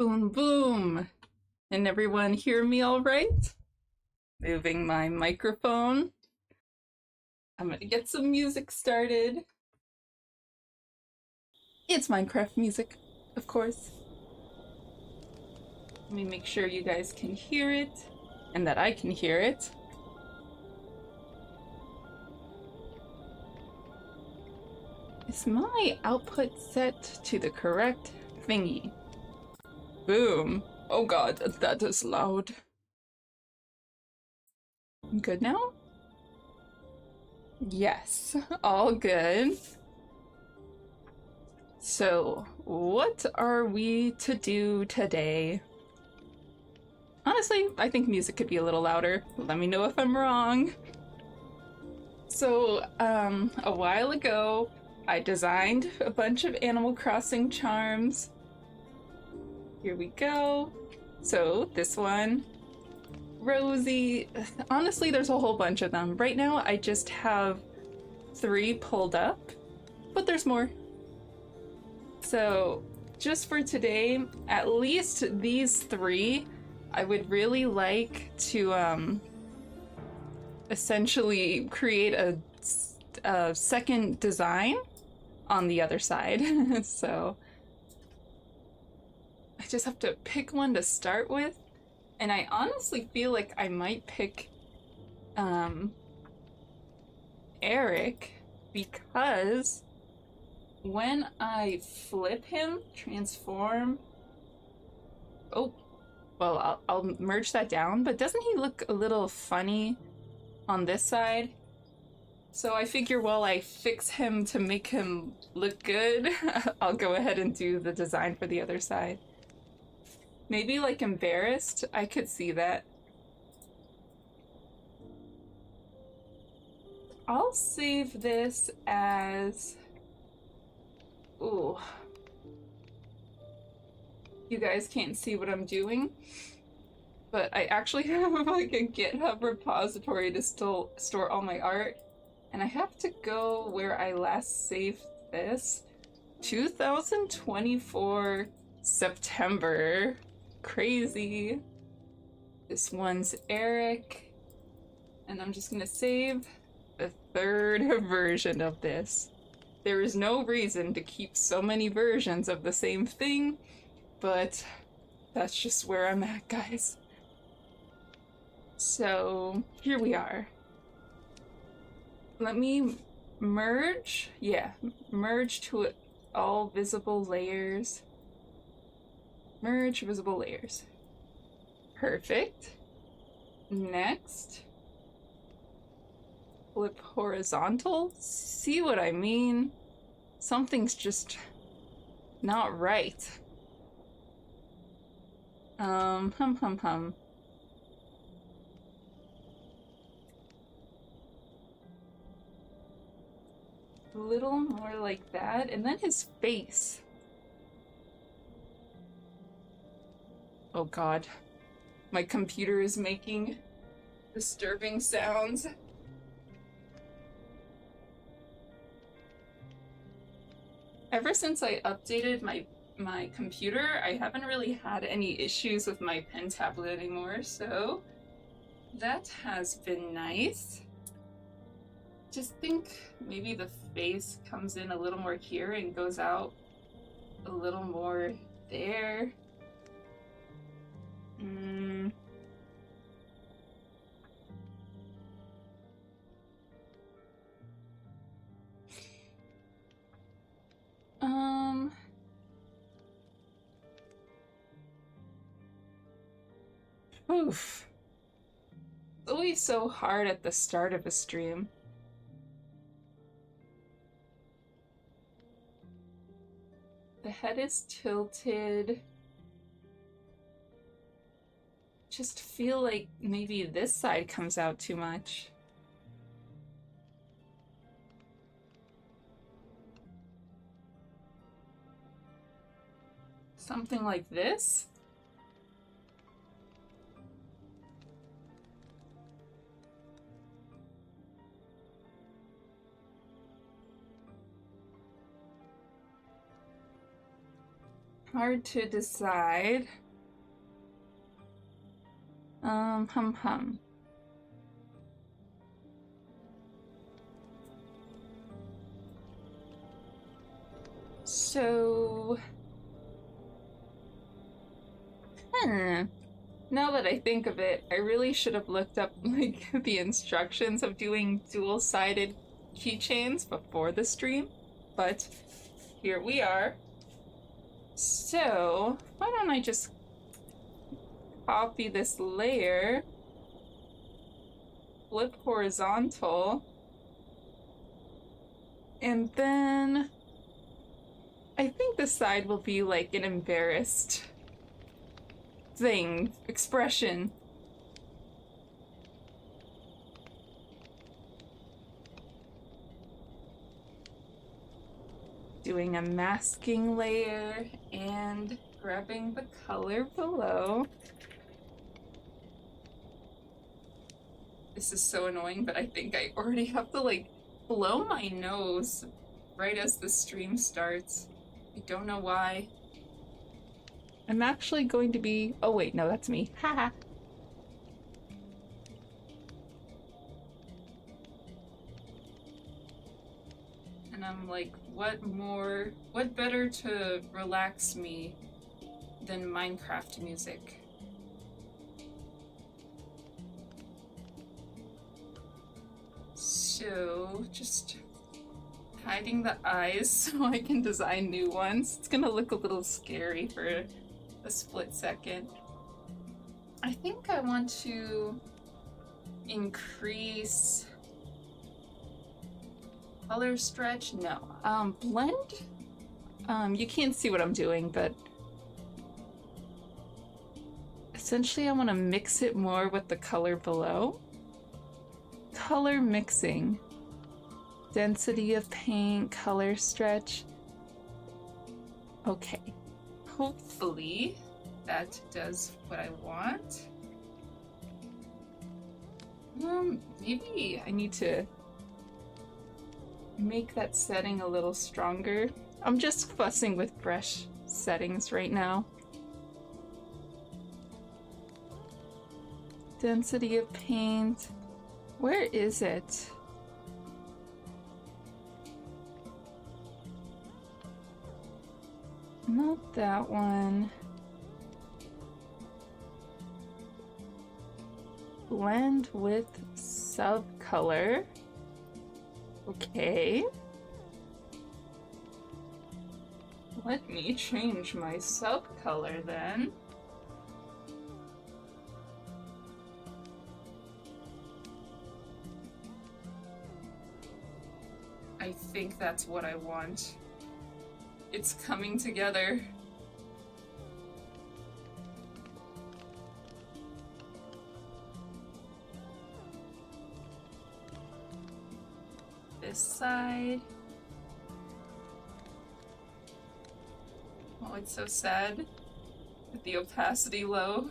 Boom, boom. Can everyone hear me all right? Moving my microphone. I'm gonna get some music started. It's Minecraft music, of course. Let me make sure you guys can hear it and that I can hear it. Is my output set to the correct thingy? Boom. Oh god, that is loud. Good now? Yes, all good. So, what are we to do today? Honestly, I think music could be a little louder. Let me know if I'm wrong. So, a while ago, I designed a bunch of Animal Crossing charms. Here we go. So, this one, Rosie. Honestly, there's a whole bunch of them. Right now, I just have 3 pulled up, but there's more. So, just for today, at least these 3, I would really like to essentially create a second design on the other side. So, I just have to pick one to start with, and I honestly feel like I might pick Eric, because when I flip him, transform... Oh, well, I'll merge that down, but doesn't he look a little funny on this side? So I figure while I fix him to make him look good, I'll go ahead and do the design for the other side. Maybe like embarrassed, I could see that. I'll save this as... Ooh. You guys can't see what I'm doing, but I actually have like a GitHub repository to still store all my art, and I have to go where I last saved this. 2024 September. Crazy. This one's Eric, and I'm just gonna save the 3rd version of this. There is no reason to keep so many versions of the same thing, but that's just where I'm at, guys. So here we are. Let me merge. Yeah, merge to all visible layers. Merge visible layers. Perfect. Next. Flip horizontal. See what I mean? Something's just not right. Hum. A little more like that, and then his face. Oh god. My computer is making disturbing sounds. Ever since I updated my computer, I haven't really had any issues with my pen tablet anymore, so that has been nice. Just think maybe the face comes in a little more here and goes out a little more there. Oof. It's always so hard at the start of a stream. The head is tilted. Just feel like maybe this side comes out too much. Something like this? Hard to decide. Hum. So, now that I think of it, I really should have looked up like the instructions of doing dual-sided keychains before the stream, but here we are. So, why don't I just copy this layer, flip horizontal, and then I think the side will be like an embarrassed thing, expression. Doing a masking layer and grabbing the color below. This is so annoying, but I think I already have to like blow my nose right as the stream starts. I don't know why. I'm actually going to be... Oh wait, no, that's me. Haha. And I'm like, what better to relax me than Minecraft music? So, just hiding the eyes so I can design new ones. It's gonna look a little scary for a split second. I think I want to increase color stretch. No. Blend? You can't see what I'm doing, but essentially I want to mix it more with the color below. Color mixing. Density of paint, color stretch. Okay. Hopefully that does what I want. Maybe I need to make that setting a little stronger. I'm just fussing with brush settings right now. Density of paint. Where is it? Not that one. Blend with subcolor. Okay. Let me change my subcolor then. I think that's what I want. It's coming together. This side. Oh, it's so sad with the opacity low.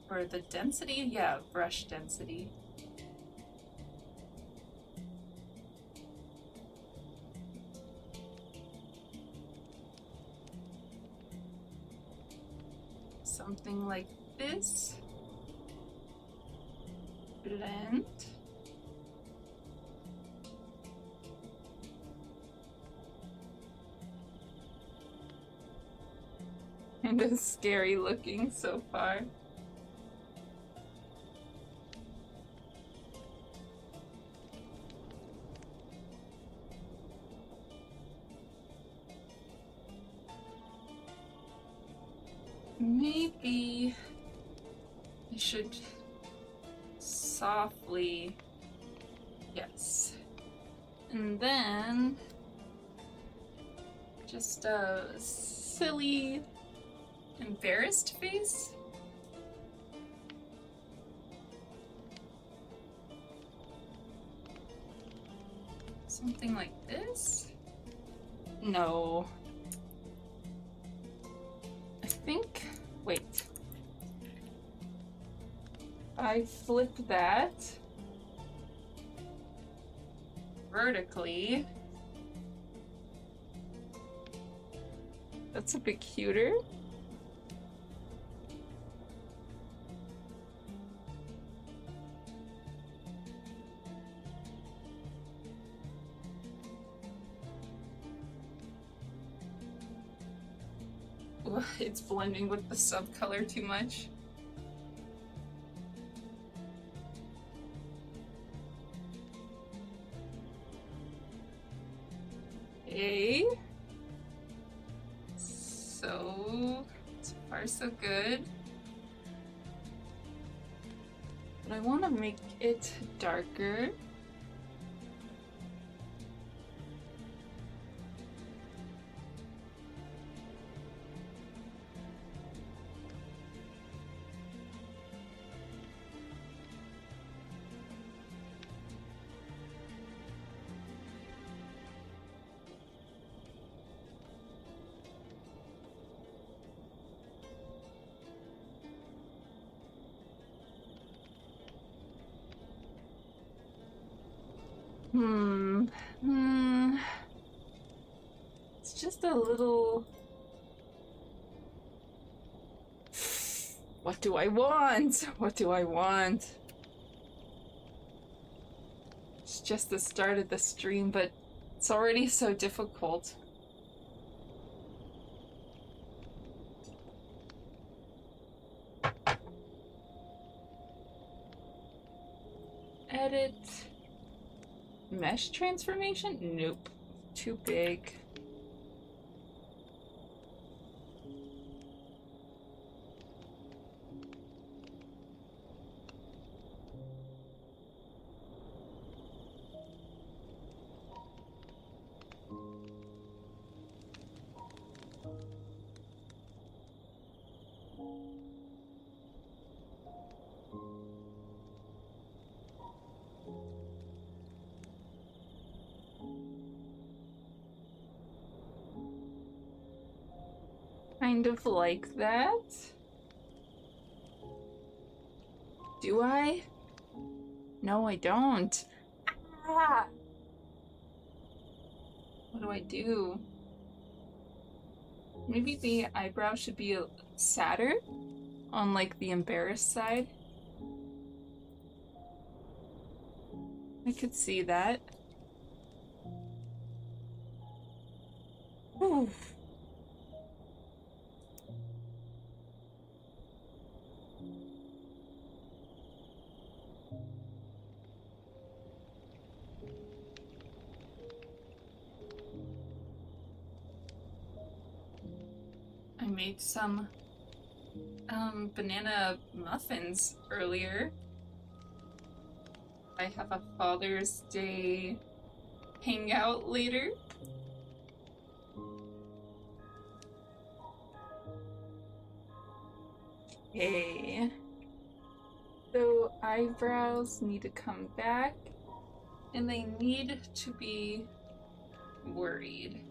Or the density? Yeah, brush density. Something like this. Blend. And it's scary looking so far. Maybe I should softly, yes. And then just a silly, embarrassed face. Something like this? No. I think, wait. I flip that vertically. That's a bit cuter. Ugh, it's blending with the subcolor too much. Okay. So far so good. But I want to make it darker. It's just a little... What do I want? What do I want? It's just the start of the stream, but it's already so difficult. Edit. Mesh transformation? Nope. Too big. Kind of like that. Do I? No, I don't. Ah! What do I do? Maybe the eyebrow should be sadder on like the embarrassed side. I could see that. Ooh. I made some banana muffins earlier. I have a Father's Day hangout later. Okay. So eyebrows need to come back and they need to be worried.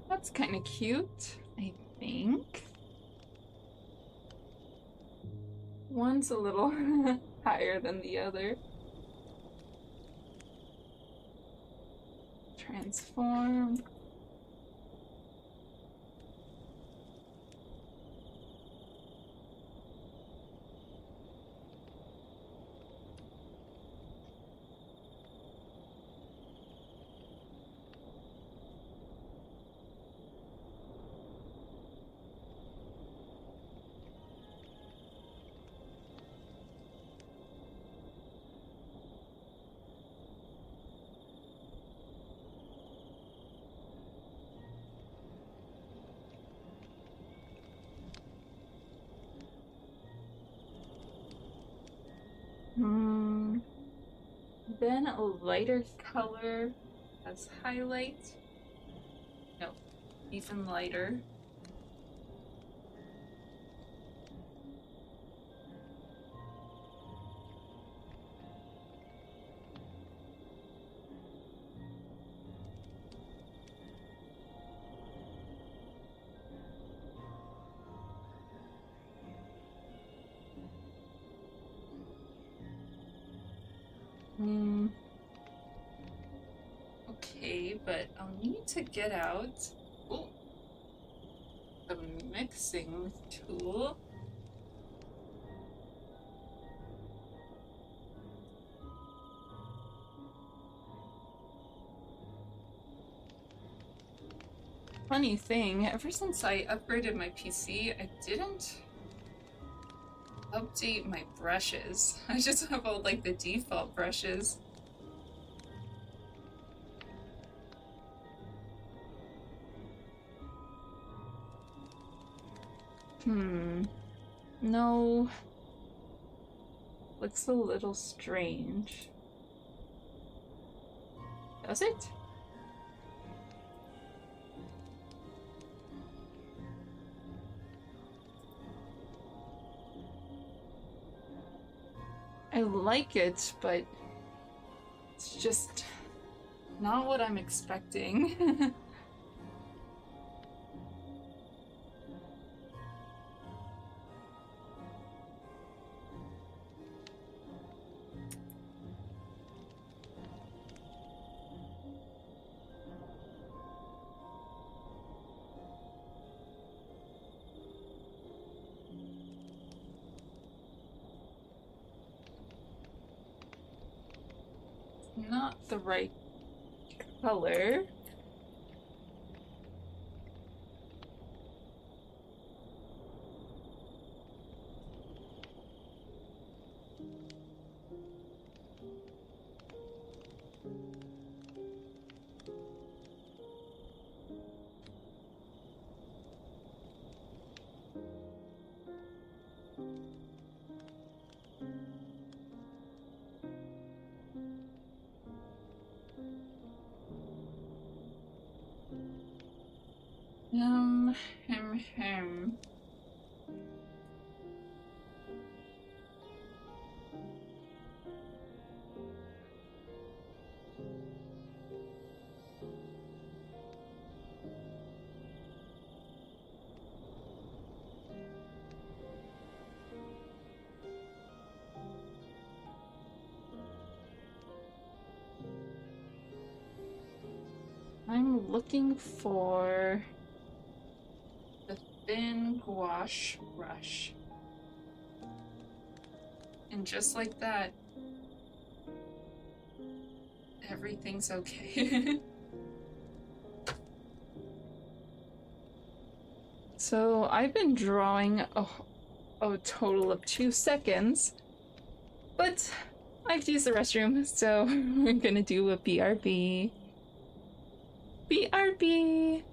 That's kind of cute, I think. One's a little higher than the other. Transform. Then a lighter color as highlight. No, even lighter. but I'll need to get out ooh, the mixing tool. Funny thing, ever since I upgraded my PC, I didn't update my brushes. I just have all like the default brushes. No. Looks a little strange. Does it? I like it, but it's just not what I'm expecting. Not the right color. Hem. I'm looking for the thin gouache brush. And just like that, everything's okay. So I've been drawing a total of 2 seconds, but I have to use the restroom, so we're gonna do a BRB. BRB!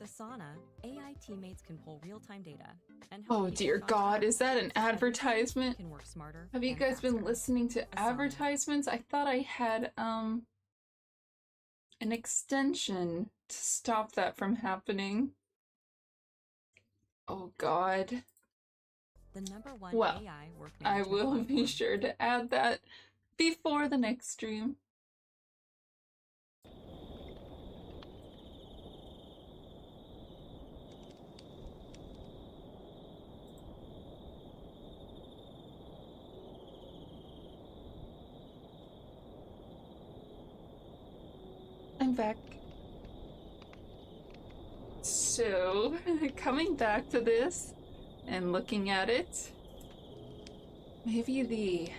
With Asana, AI teammates can pull real-time data and help Oh people dear on God, track is that an so every team advertisement? can work smarter Have you and guys been faster. listening to Asana. advertisements? I thought I had an extension to stop that from happening. Oh God. The #1 Well, AI work I management will platform. be sure to add that before the next stream. I'm back. So, coming back to this and looking at it, maybe the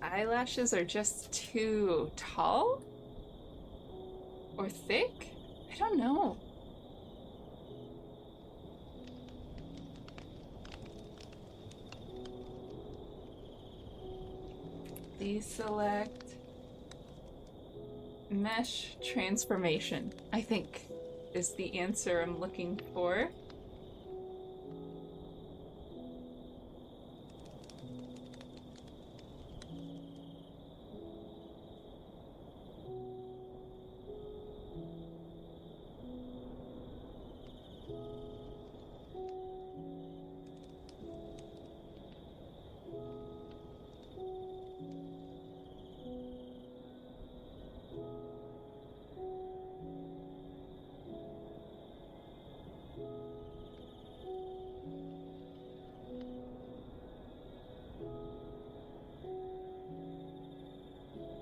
eyelashes are just too tall? Or thick? I don't know. Deselect mesh transformation, I think, is the answer I'm looking for.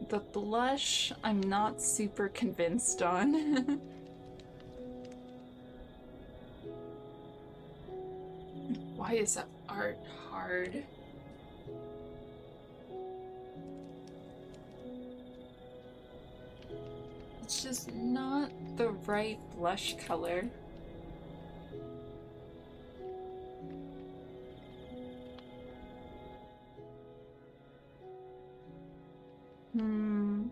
The blush, I'm not super convinced on. Why is that art hard? It's just not the right blush color. Hmm.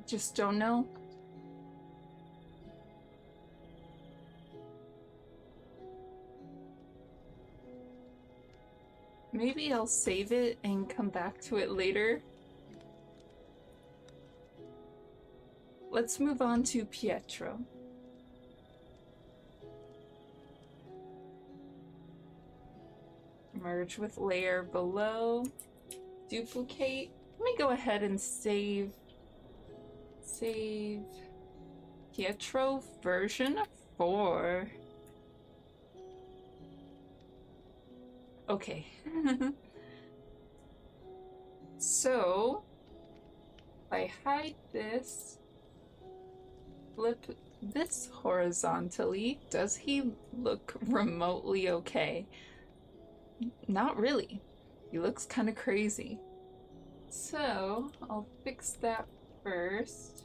Just don't know. Maybe I'll save it and come back to it later. Let's move on to Pietro. Merge with layer below. Duplicate. Let me go ahead and save Pietro version 4. Okay. So, if I hide this, flip this horizontally, does he look remotely okay? Not really. He looks kind of crazy. So, I'll fix that first.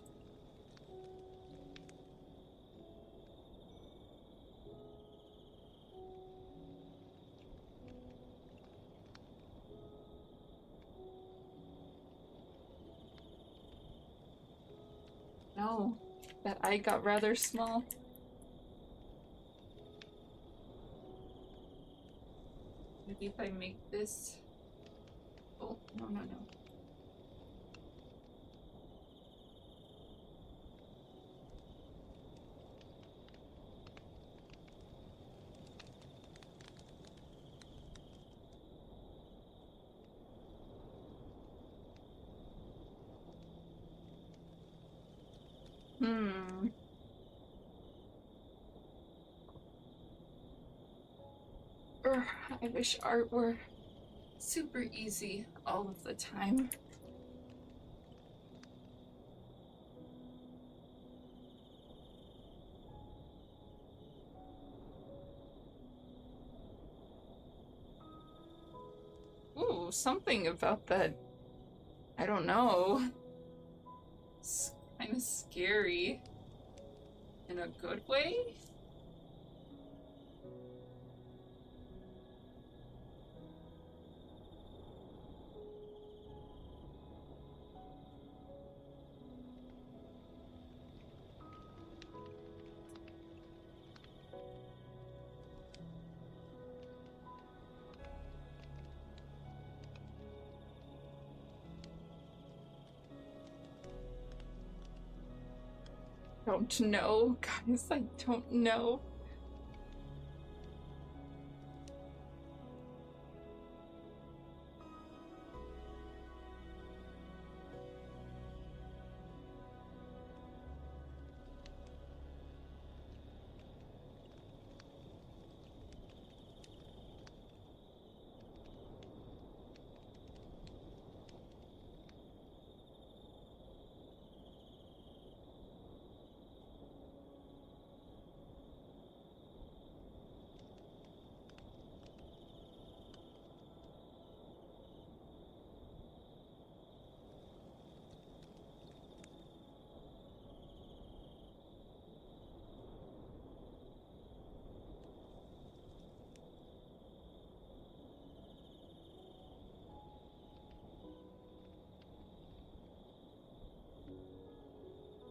No, that eye got rather small. Maybe if I make this... Oh, no, no, no. Hmm. I wish art were super easy all of the time. Ooh, something about that, I don't know. It's kind of scary in a good way. Don't know, guys, I don't know.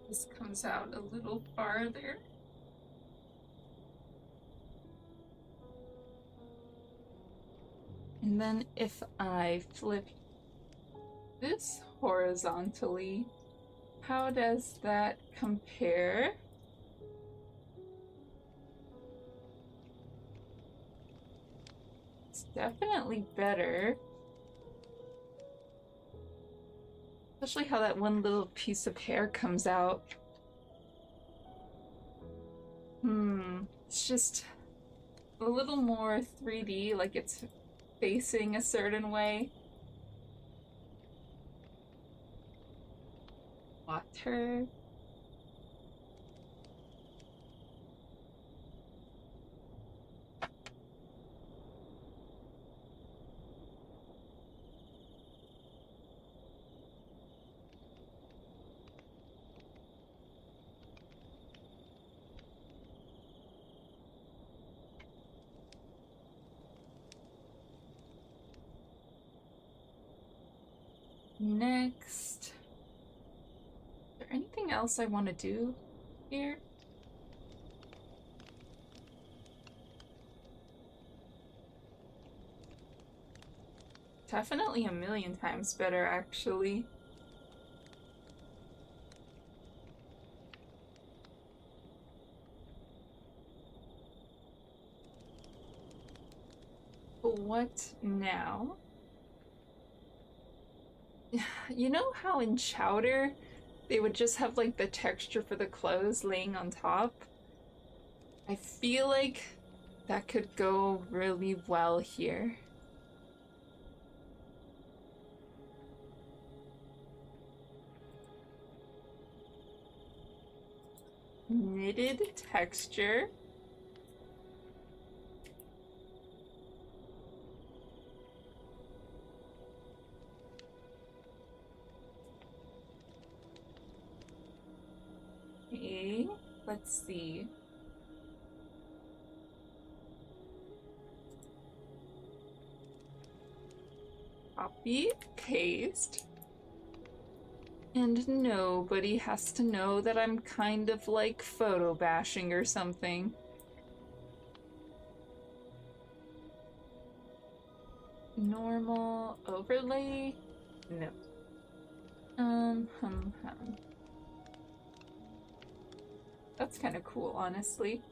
This comes out a little farther. And then if I flip this horizontally, how does that compare? It's definitely better. Especially how that one little piece of hair comes out. It's just a little more 3D, like it's facing a certain way. Water. Next. Is there anything else I want to do here? Definitely a million times better, actually. But what now? You know how in Chowder they would just have like the texture for the clothes laying on top? I feel like that could go really well here. Knitted texture. Okay, let's see. Copy, paste. And nobody has to know that I'm kind of like photo bashing or something. Normal overlay? No. That's kind of cool, honestly.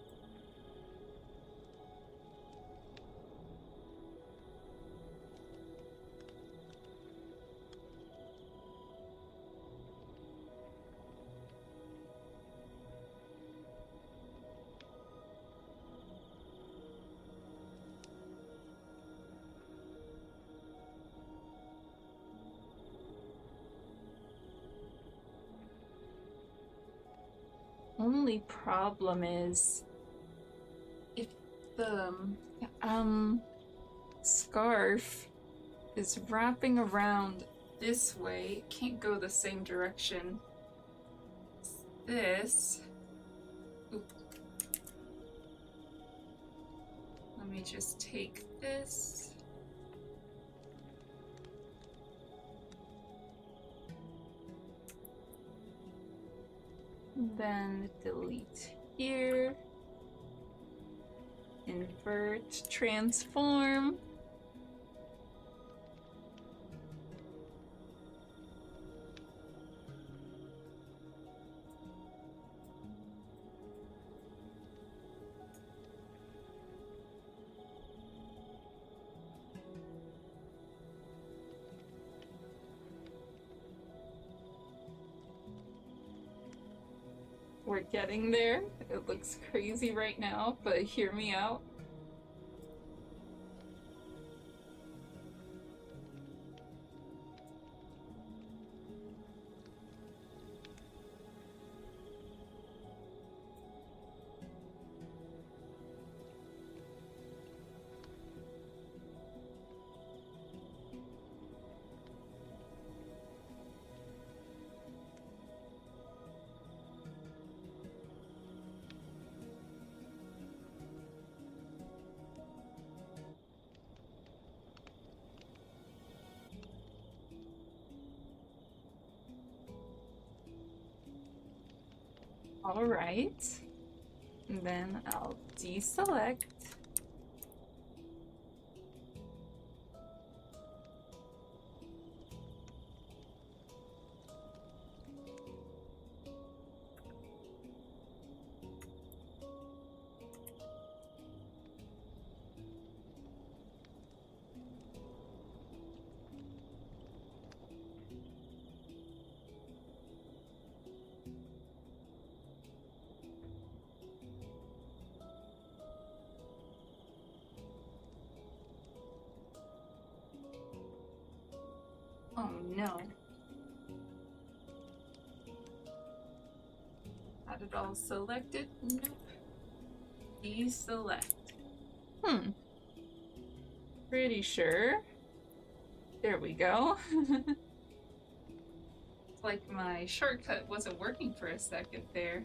only problem is if the scarf is wrapping around this way, it can't go the same direction as this. Oop. Let me just take this. Then delete here. Invert, transform. We're getting there. It looks crazy right now, but hear me out. All right. And then I'll deselect. Oh no. Had it all selected? Nope. Deselect. Pretty sure. There we go. It's like my shortcut wasn't working for a second there.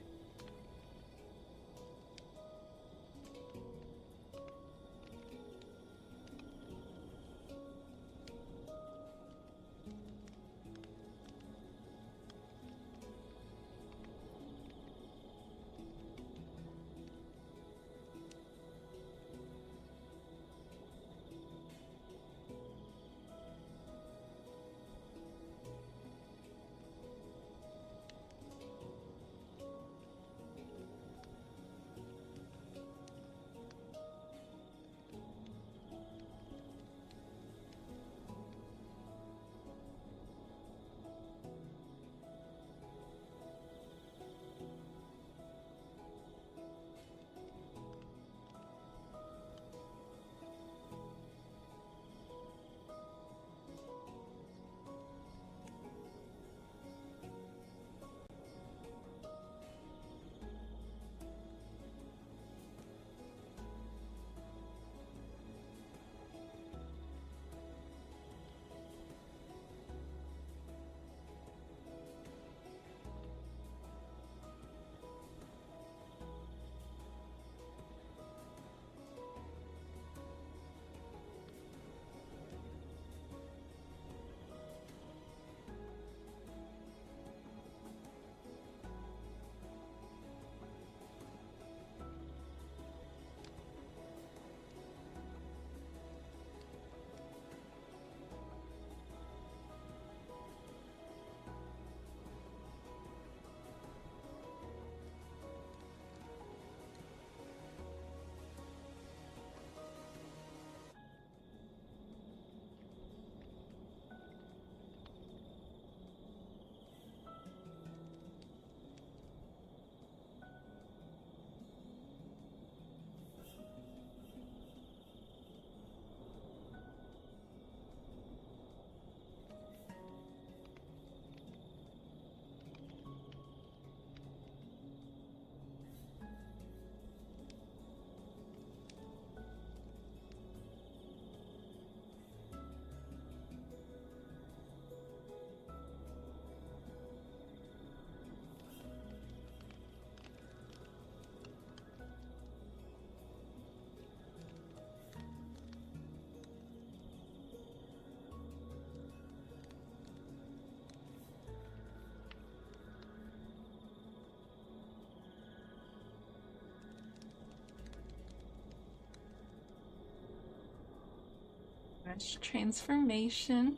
Mesh transformation.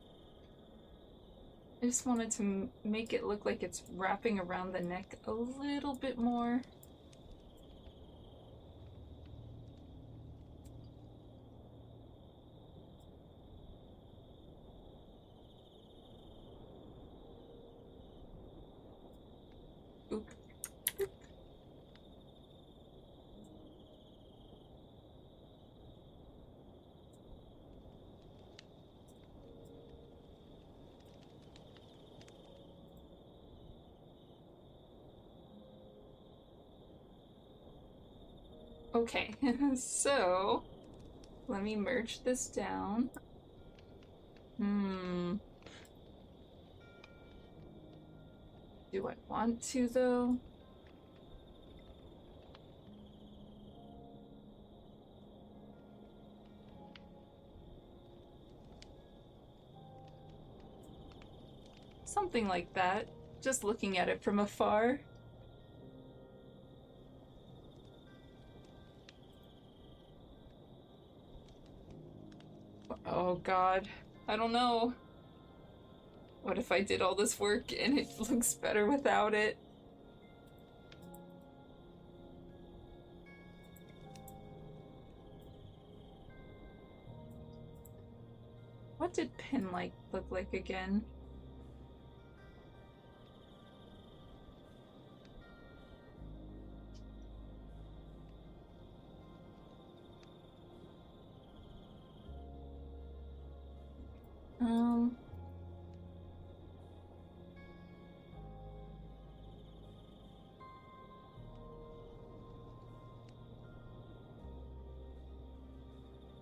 I just wanted to make it look like it's wrapping around the neck a little bit more. Oop. Oop. Okay, so let me merge this down. Do I want to, though? Something like that, just looking at it from afar. Oh god, I don't know. What if I did all this work and it looks better without it? What did pin like look like again?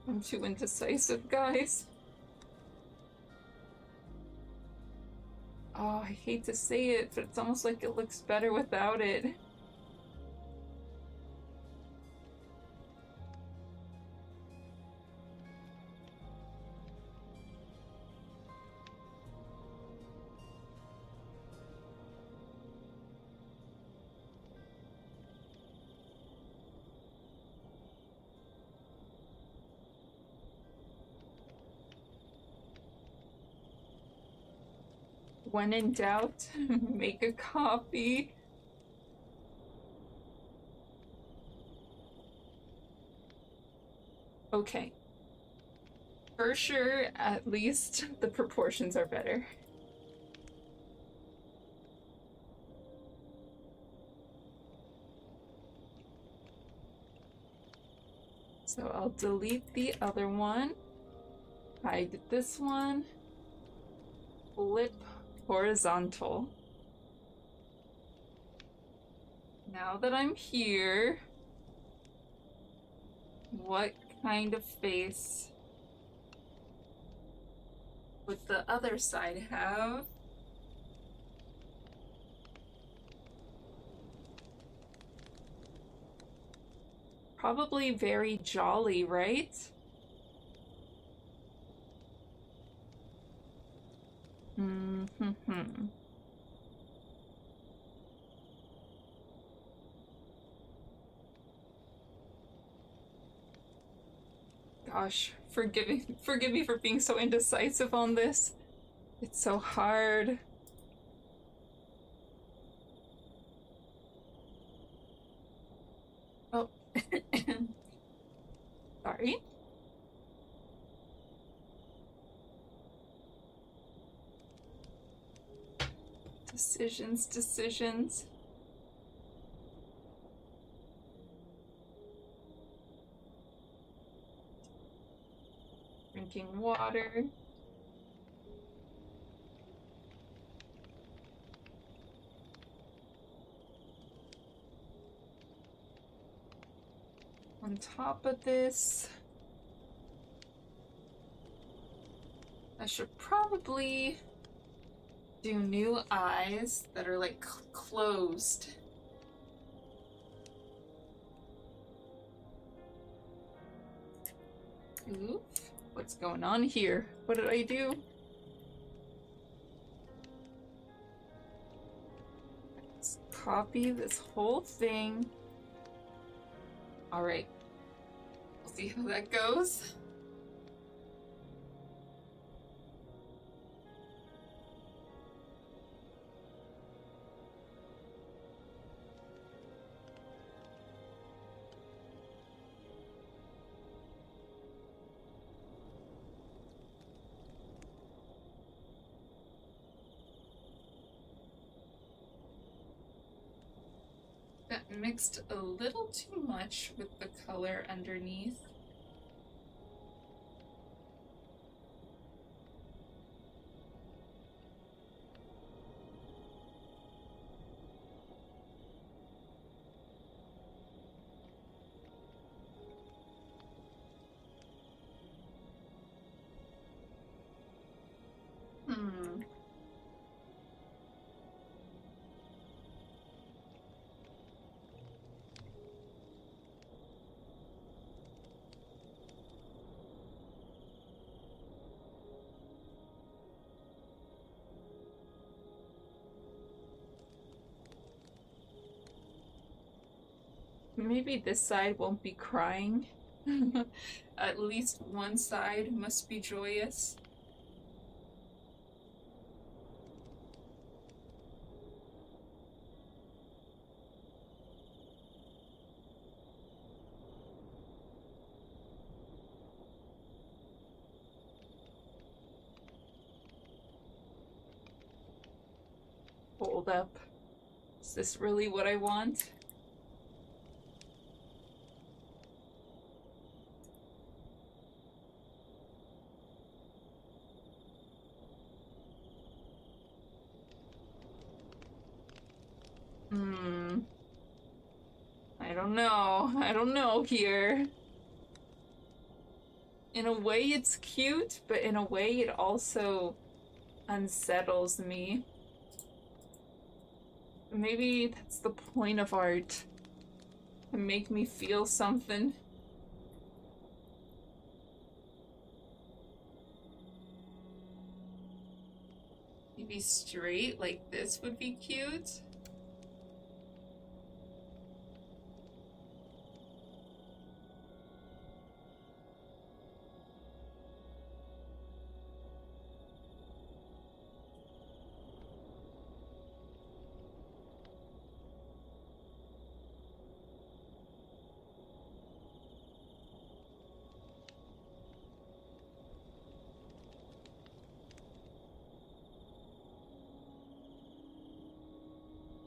I'm too indecisive, guys. Oh, I hate to say it, but it's almost like it looks better without it. When in doubt, make a copy. Okay. For sure, at least the proportions are better. So I'll delete the other one, hide this one, flip horizontal. Now that I'm here, what kind of face would the other side have? Probably very jolly, right? Gosh, forgive me for being so indecisive on this. It's so hard. Oh. Sorry. Decisions. Drinking water. On top of this, I should probably do new eyes that are like closed. Oof, what's going on here? What did I do? Let's copy this whole thing. All right, we'll see how that goes. mixed a little too much with the color underneath. Maybe this side won't be crying. At least one side must be joyous. Hold up. Is this really what I want? I don't know. I don't know here. In a way it's cute, but in a way it also unsettles me. Maybe that's the point of art. To make me feel something. Maybe straight like this would be cute.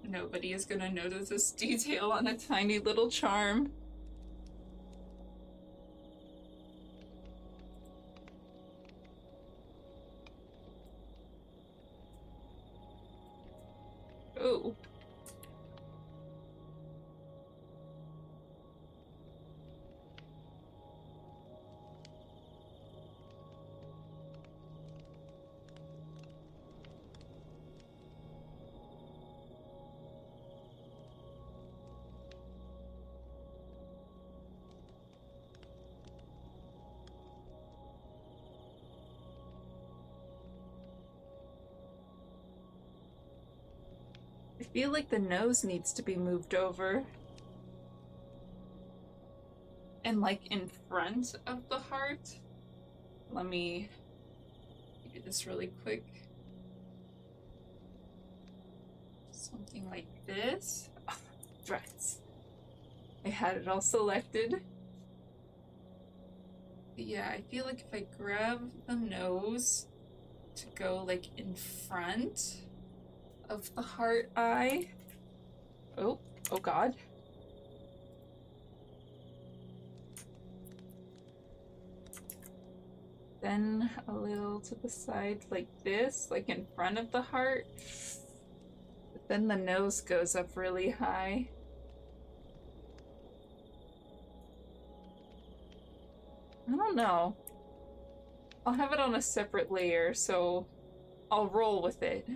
Nobody is gonna notice this detail on a tiny little charm. Oh. I feel like the nose needs to be moved over. And like in front of the heart. Let me do this really quick. Something like this. Oh, right. I had it all selected. But yeah, I feel like if I grab the nose to go like in front of the heart eye. Oh god. Then a little to the side like this, like in front of the heart. But then the nose goes up really high. I don't know. I'll have it on a separate layer, so I'll roll with it.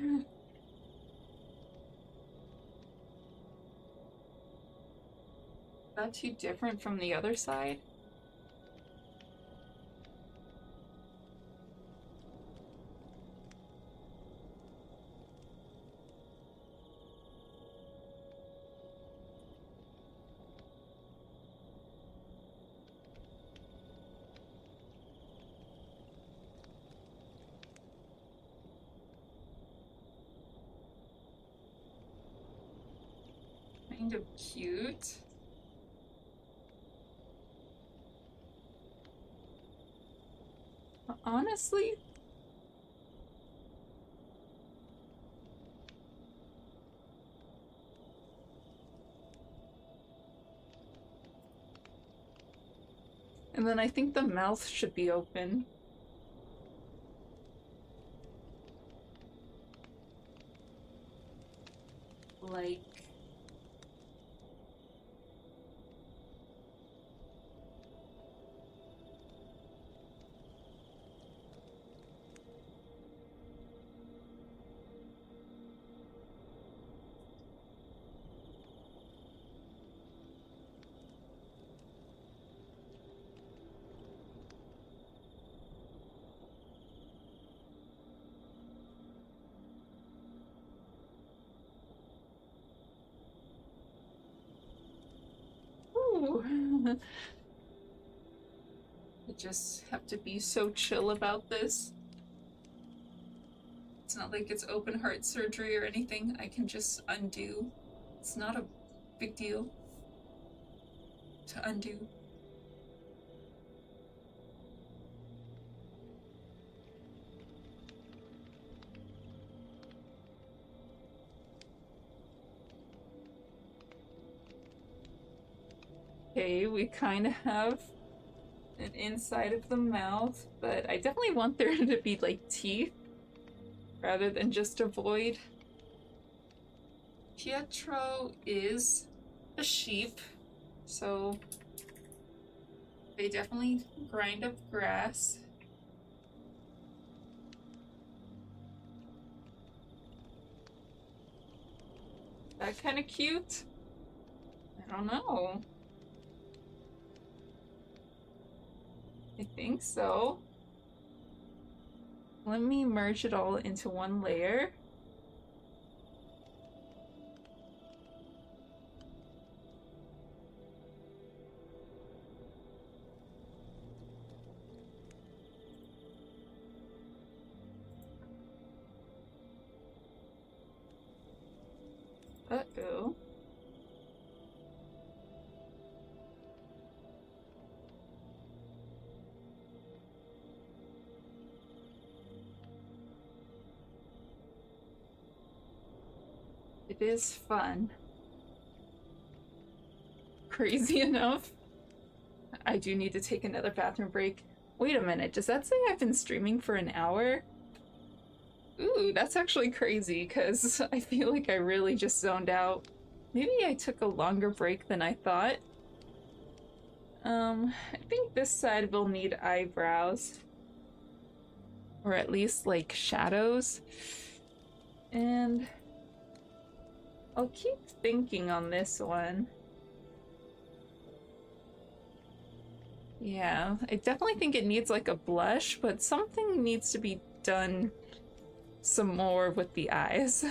Is that too different from the other side? Kind of cute. Honestly, And then I think the mouth should be open. Like... Ooh. I just have to be so chill about this. It's not like it's open heart surgery or anything. I can just undo. It's not a big deal to undo. Okay, we kind of have an inside of the mouth, but I definitely want there to be like teeth rather than just a void. Pietro is a sheep, so they definitely grind up grass. That kind of cute? I don't know. I think so. Let me merge it all into one layer. Uh-oh. It is fun. Crazy enough. I do need to take another bathroom break. Wait a minute, does that say I've been streaming for an hour? Ooh, that's actually crazy, because I feel like I really just zoned out. Maybe I took a longer break than I thought. I think this side will need eyebrows. Or at least, like, shadows. And I'll keep thinking on this one. Yeah, I definitely think it needs, like, a blush, but something needs to be done some more with the eyes.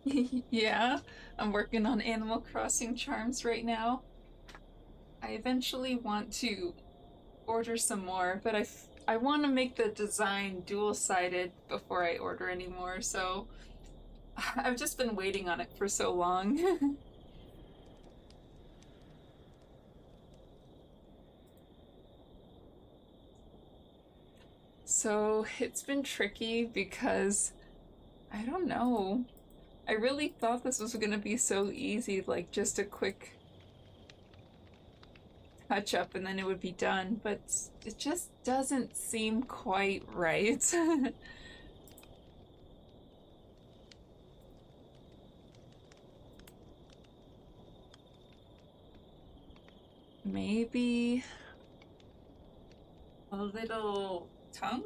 Yeah, I'm working on Animal Crossing charms right now. I eventually want to order some more, but I want to make the design dual-sided before I order any more, so I've just been waiting on it for so long. So it's been tricky because I don't know. I really thought this was gonna be so easy, like just a quick touch up and then it would be done, but it just doesn't seem quite right. Maybe a little tongue,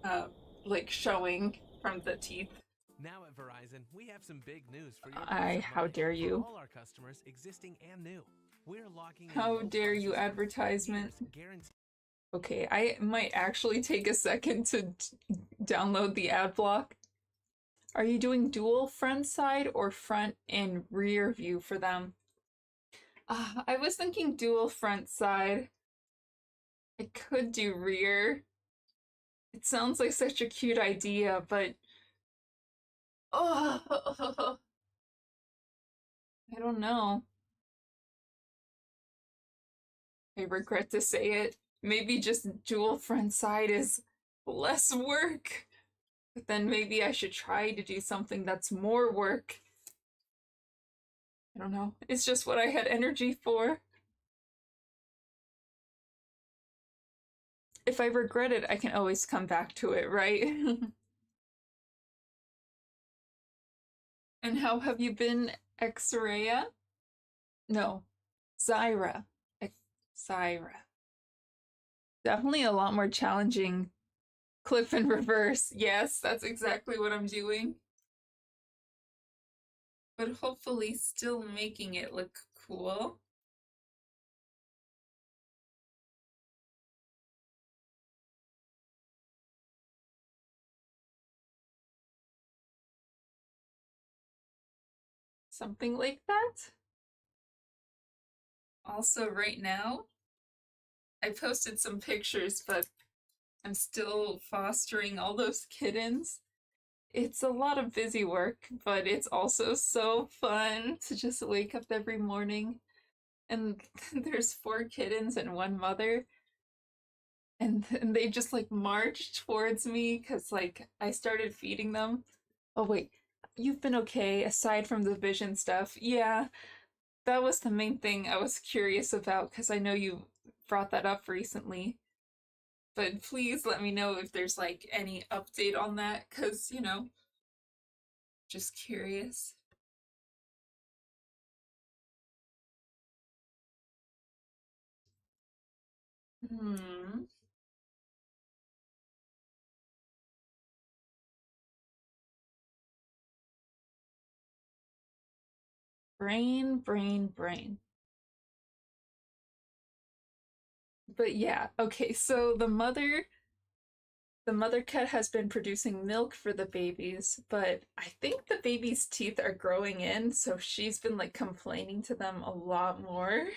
uh, like showing from the teeth. Now at Verizon, we have some big news for your peace of How mind. dare For you? all our customers, existing and new, we're locking in How low dare you, prices for 5 advertisement? years, guaranteed. Okay, I might actually take a second to download the ad block. Are you doing dual front side or front and rear view for them? I was thinking dual front side. I could do rear. It sounds like such a cute idea, but oh, I don't know. I regret to say it. Maybe just dual front side is less work. But then maybe I should try to do something that's more work. I don't know. It's just what I had energy for. If I regret it, I can always come back to it, right? And how have you been, X-Raya? No, Zyra. Zyra. Definitely a lot more challenging. Clip and reverse. Yes, that's exactly what I'm doing. But hopefully still making it look cool. Something like that. Also, right now, I posted some pictures, but I'm still fostering all those kittens. It's a lot of busy work, but it's also so fun to just wake up every morning and there's four kittens and one mother, and they just like march towards me because like I started feeding them. Oh wait, you've been okay aside from the vision stuff. Yeah, that was the main thing I was curious about because I know you brought that up recently. But please let me know if there's like any update on that because, just curious. Hmm. Brain, brain, brain. But yeah, okay, so the mother cat has been producing milk for the babies, but I think the baby's teeth are growing in, so she's been like complaining to them a lot more.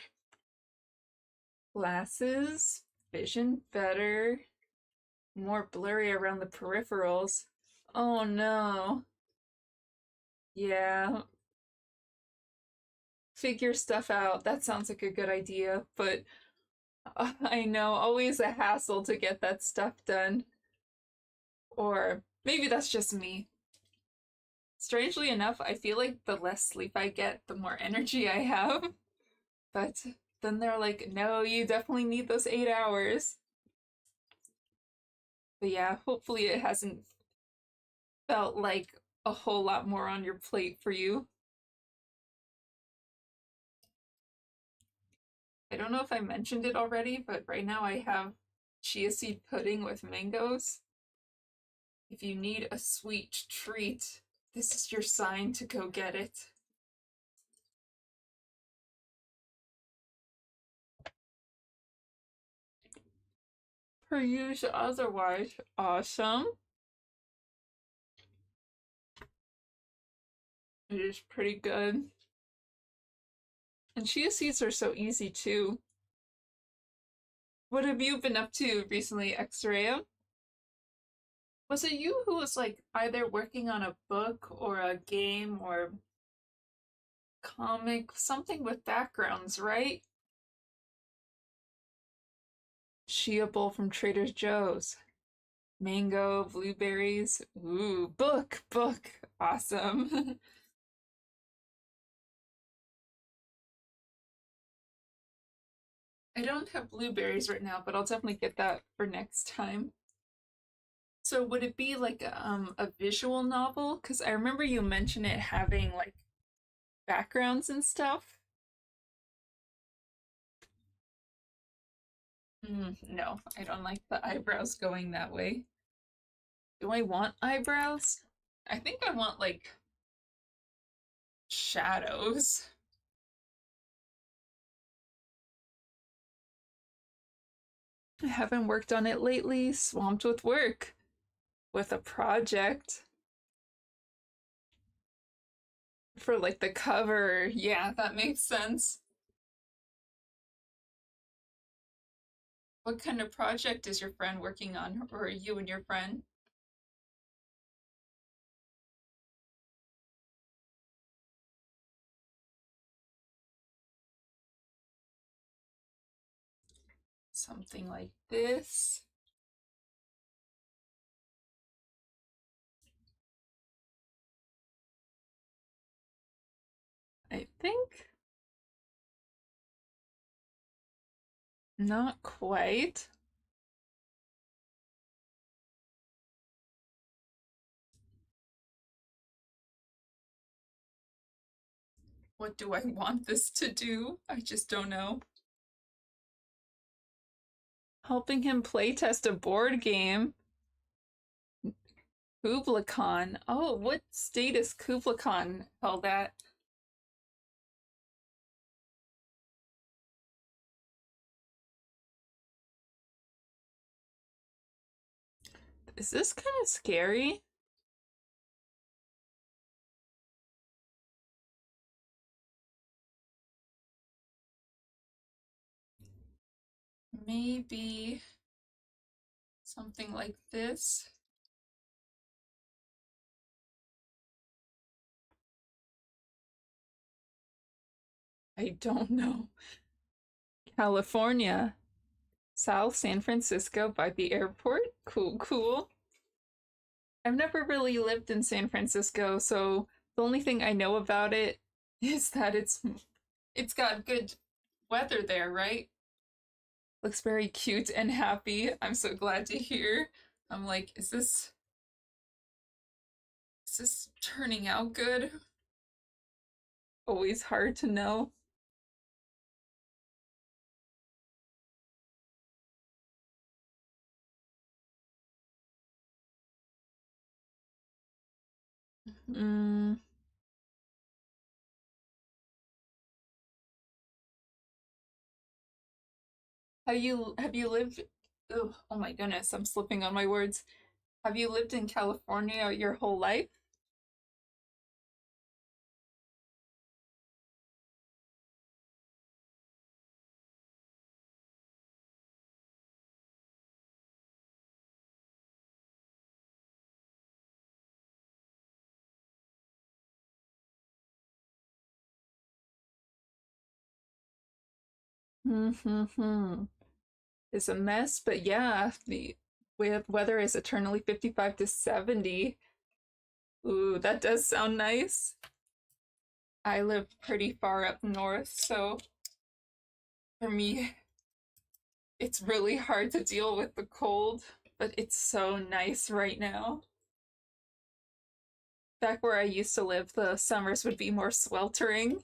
Glasses, vision better, more blurry around the peripherals. Oh no. Yeah, figure stuff out. That sounds like a good idea, but I know, always a hassle to get that stuff done. Or maybe that's just me. Strangely enough, I feel like the less sleep I get, the more energy I have. But then they're like, no, you definitely need those 8 hours. But yeah, hopefully it hasn't felt like a whole lot more on your plate for you. I don't know if I mentioned it already, but right now I have chia seed pudding with mangoes. If you need a sweet treat, this is your sign to go get it. Per usual, otherwise, awesome. It is pretty good. And chia seeds are so easy too. What have you been up to recently, X-Ray? Was it you who was like either working on a book or a game or comic, something with backgrounds, right? Chia bowl from Trader Joe's. Mango, blueberries. Ooh, book. Awesome. I don't have blueberries right now, but I'll definitely get that for next time. So would it be like a visual novel? Because I remember you mentioned it having like backgrounds and stuff. No, I don't like the eyebrows going that way. Do I want eyebrows? I think I want like shadows. I haven't worked on it lately, swamped with work, with a project for like the cover. Yeah, that makes sense. What kind of project is your friend working on, or you and your friend? Something like this. I think. Not quite. What do I want this to do? I just don't know. Helping him playtest a board game. Kubla Khan. Oh, what state is Kubla Khan held at? Is this kind of scary? Maybe something like this. I don't know. California. South San Francisco by the airport. Cool. I've never really lived in San Francisco, so the only thing I know about it is that it's got good weather there, right? Looks very cute and happy. I'm so glad to hear. I'm like, is this turning out good? Always hard to know. Mm, have you lived oh my goodness, I'm slipping on my words. Have you lived in California your whole life? Hmm. It's a mess, but yeah, the weather is eternally 55 to 70. Ooh, that does sound nice. I live pretty far up north, so for me, it's really hard to deal with the cold, but it's so nice right now. Back where I used to live, the summers would be more sweltering.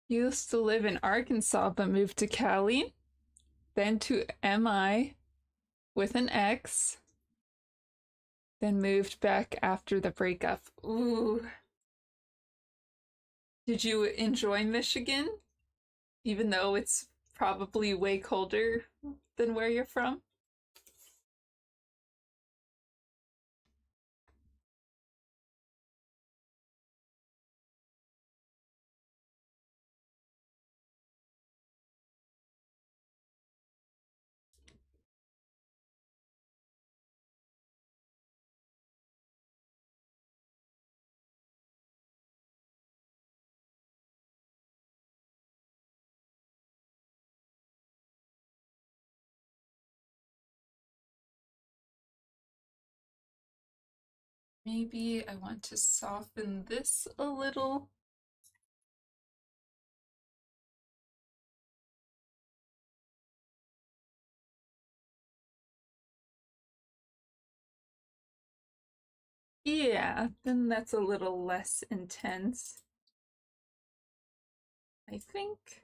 Used to live in Arkansas but moved to Cali, then to MI with an X, then moved back after the breakup. Ooh. Did you enjoy Michigan? Even though it's probably way colder than where you're from? Maybe I want to soften this a little. Yeah, then that's a little less intense, I think.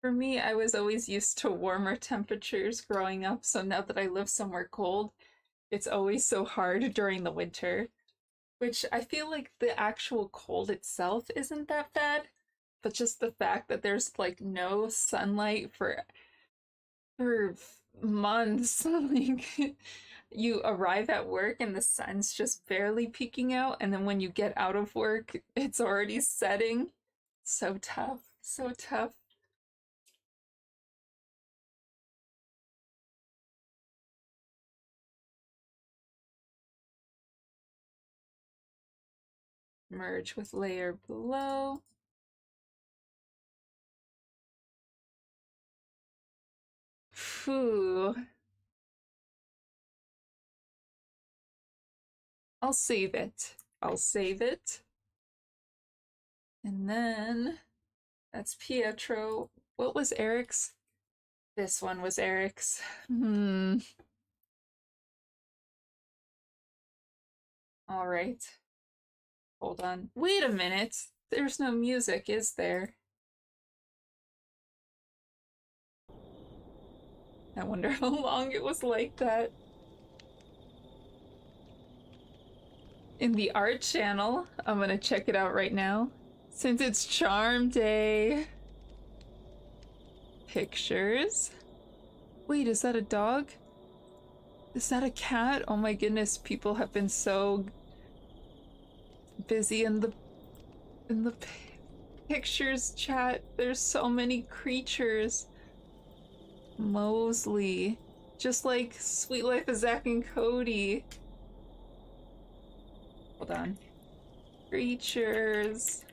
For me, I was always used to warmer temperatures growing up, so now that I live somewhere cold, it's always so hard during the winter. Which I feel like the actual cold itself isn't that bad, but just the fact that there's like no sunlight for months, like you arrive at work and the sun's just barely peeking out, and then when you get out of work, it's already setting. So tough, so tough. Merge with layer below. Phew. I'll save it. I'll save it. And then that's Pietro. What was Eric's? This one was Eric's. All right. Hold on. Wait a minute. There's no music, is there? I wonder how long it was like that. In the art channel, I'm gonna check it out right now. Since it's Charm Day. Pictures. Wait, is that a dog? Is that a cat? Oh my goodness, people have been so busy in the pictures chat. There's so many creatures. Mosley. Just like Sweet Life of Zack and Cody. Hold on. Creatures.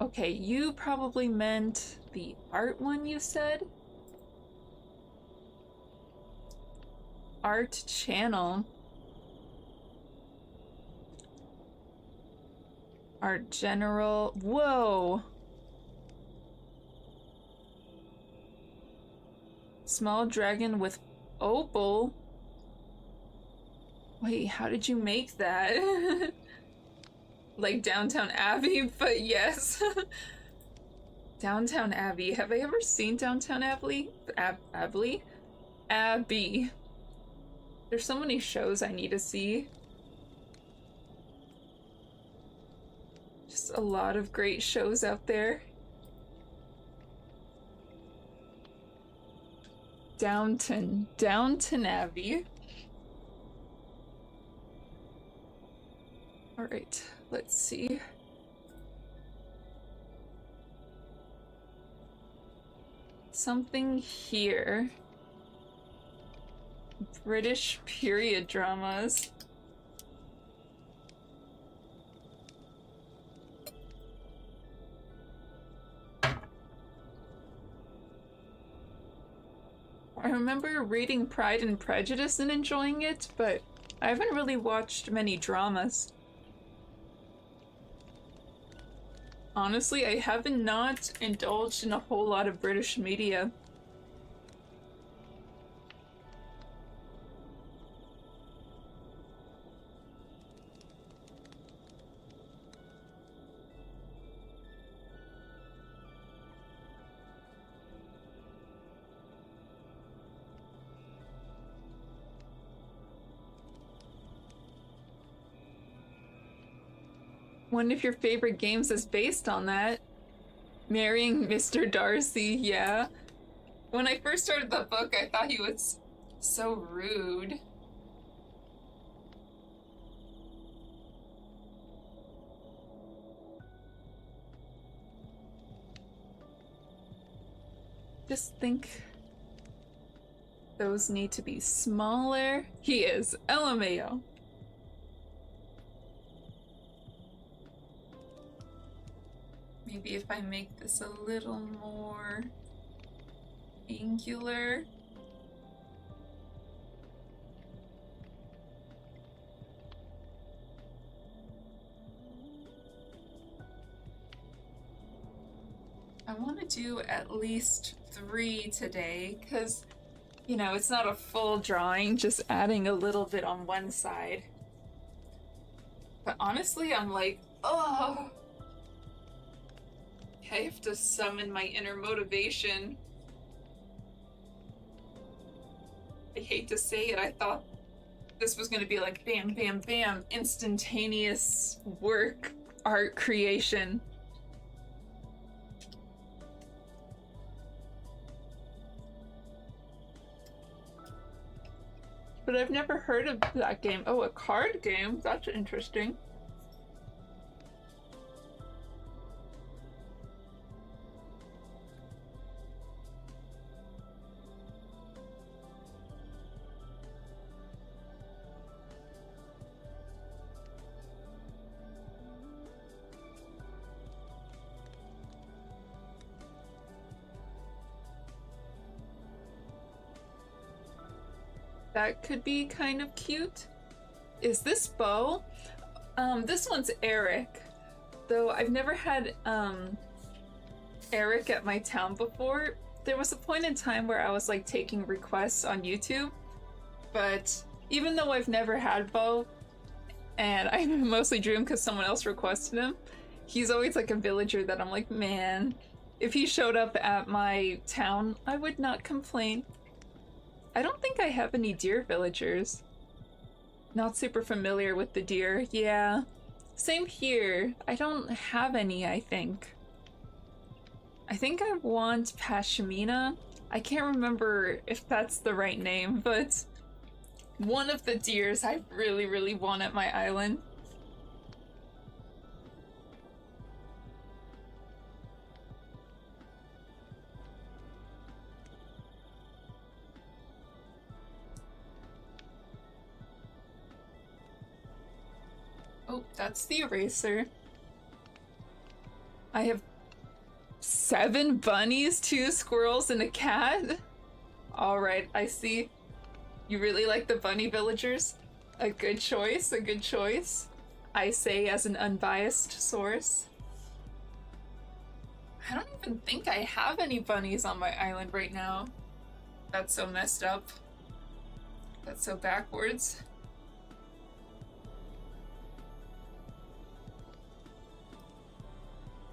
Okay, you probably meant the art one you said? Art channel. Art general. Whoa! Small dragon with opal. Wait, how did you make that? Like Downtown Abbey, but yes. Downtown Abbey. Have I ever seen Downtown Abbey? Abbey. There's so many shows I need to see. Just a lot of great shows out there. Downton Abbey. All right, let's see. Something here. British period dramas. I remember reading Pride and Prejudice and enjoying it, but I haven't really watched many dramas. Honestly, I haven't not indulged in a whole lot of British media. One of your favorite games is based on that. Marrying Mr. Darcy, yeah. When I first started the book, I thought he was so rude. Just think those need to be smaller. He is. LMAO. Maybe if I make this a little more angular. I want to do at least 3 today, because, you know, it's not a full drawing, just adding a little bit on one side. But honestly, I'm like, oh, I have to summon my inner motivation. I hate to say it, I thought this was going to be like bam, bam, bam, instantaneous work, art creation. But I've never heard of that game. Oh, a card game? That's interesting. That could be kind of cute. Is this Bo? This one's Eric. Though I've never had Eric at my town before. There was a point in time where I was like taking requests on YouTube, but even though I've never had Bo, and I mostly drew him because someone else requested him, he's always like a villager that I'm like, man, if he showed up at my town, I would not complain. I don't think I have any deer villagers. Not super familiar with the deer. Yeah, same here. I don't have any, I think. I think I want Pashmina. I can't remember if that's the right name, but one of the deers I really, really want at my island. Oh, that's the eraser. I have 7 bunnies, 2 squirrels, and a cat? Alright, I see. You really like the bunny villagers? A good choice, a good choice. I say as an unbiased source. I don't even think I have any bunnies on my island right now. That's so messed up. That's so backwards.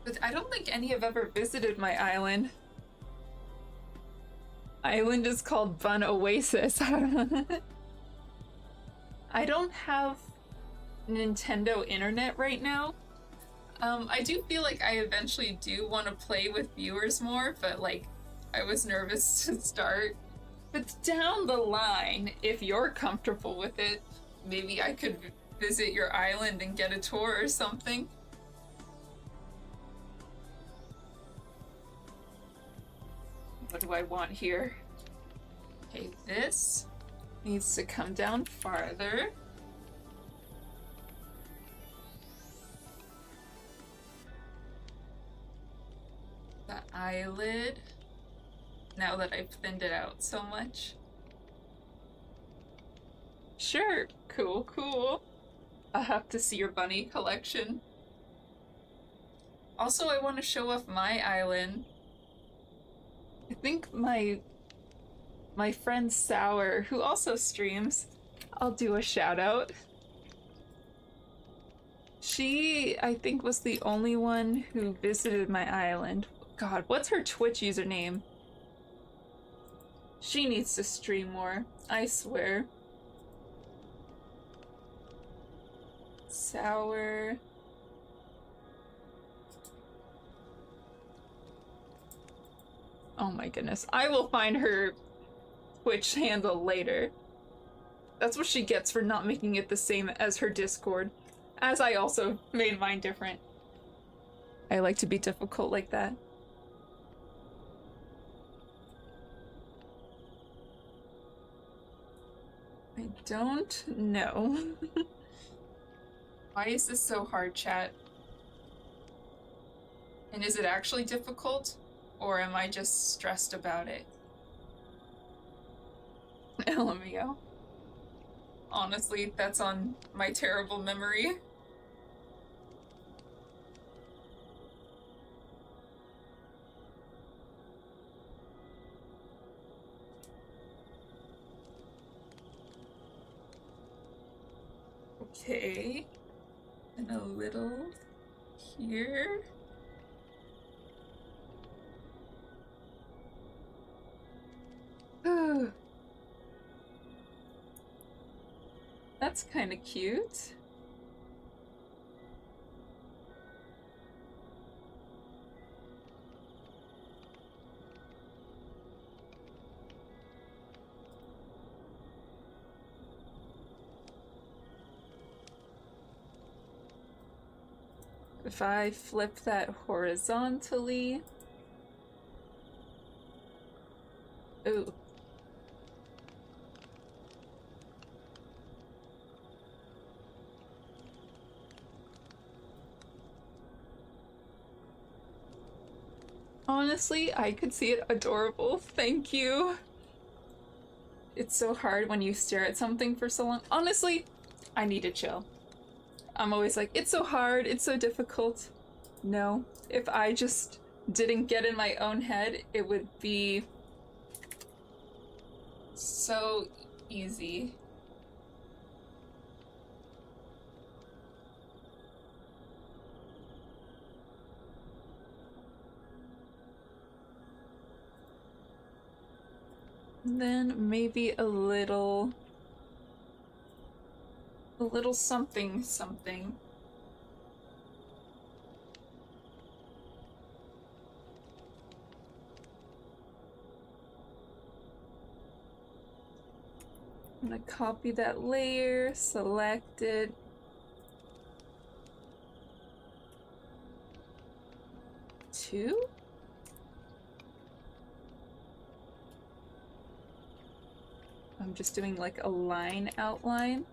But I don't think any have ever visited my island. Island is called Bun Oasis. I don't have Nintendo internet right now. I do feel like I eventually do want to play with viewers more, but like, I was nervous to start. But down the line, if you're comfortable with it, maybe I could visit your island and get a tour or something. What do I want here? Okay, this needs to come down farther. The eyelid. Now that I've thinned it out so much. Sure, cool, cool. I'll have to see your bunny collection. Also, I want to show off my island. I think my friend Sour, who also streams, I'll do a shout out. She, I think, was the only one who visited my island. God, what's her Twitch username? She needs to stream more, I swear. Sour. Oh my goodness. I will find her Twitch handle later. That's what she gets for not making it the same as her Discord. As I also made mine different. I like to be difficult like that. I don't know. Why is this so hard, chat? And is it actually difficult? Or am I just stressed about it? LMAO. Honestly, that's on my terrible memory. Okay. And a little here. That's kind of cute. If I flip that horizontally... Ooh. Honestly, I could see it adorable. Thank you. It's so hard when you stare at something for so long. Honestly, I need to chill. I'm always like, it's so hard, it's so difficult. No, if I just didn't get in my own head, it would be so easy. Then maybe a little something something. I'm gonna copy that layer, select it. Two? I'm just doing like a line outline.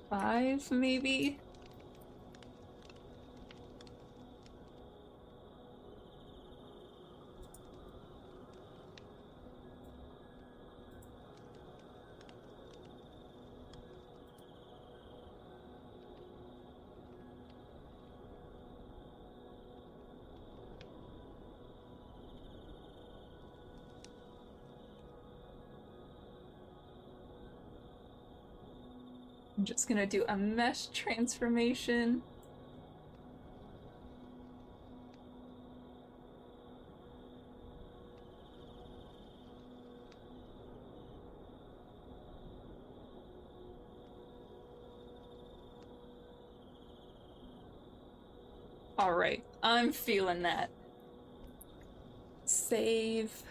Five, maybe? I'm just gonna do a mesh transformation. All right, I'm feeling that. Save.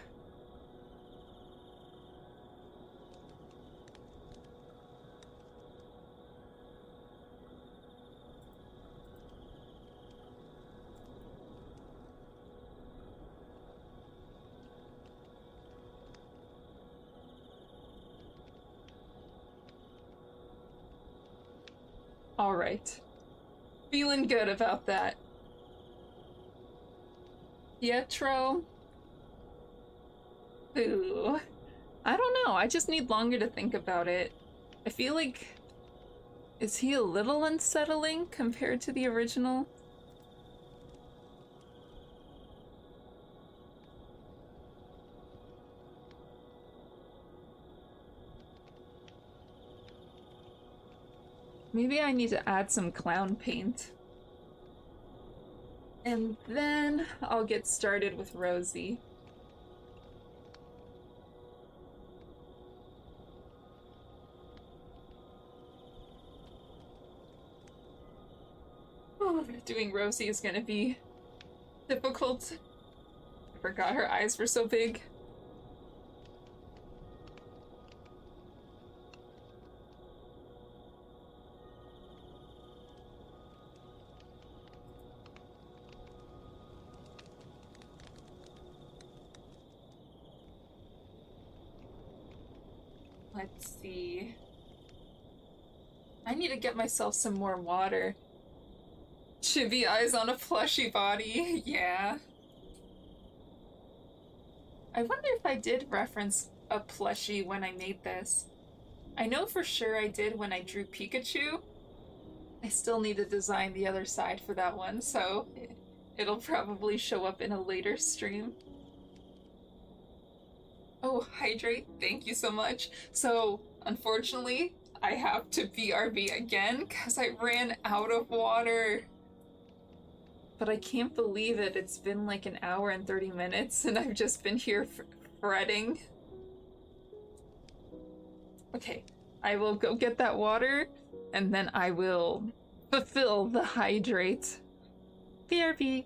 All right. Feeling good about that. Pietro? Ooh. I don't know, I just need longer to think about it. I feel like Is he a little unsettling compared to the original? Maybe I need to add some clown paint. And then I'll get started with Rosie. Oh, doing Rosie is gonna be difficult. I forgot her eyes were so big. Let's see. I need to get myself some more water. Chibi eyes on a plushy body. Yeah. I wonder if I did reference a plushie when I made this. I know for sure I did when I drew Pikachu. I still need to design the other side for that one, so it'll probably show up in a later stream. Oh, hydrate, thank you so much. So, unfortunately, I have to BRB again because I ran out of water. But I can't believe it. It's been like an hour and 30 minutes and I've just been here fretting. Okay, I will go get that water and then I will fulfill the hydrate. BRB.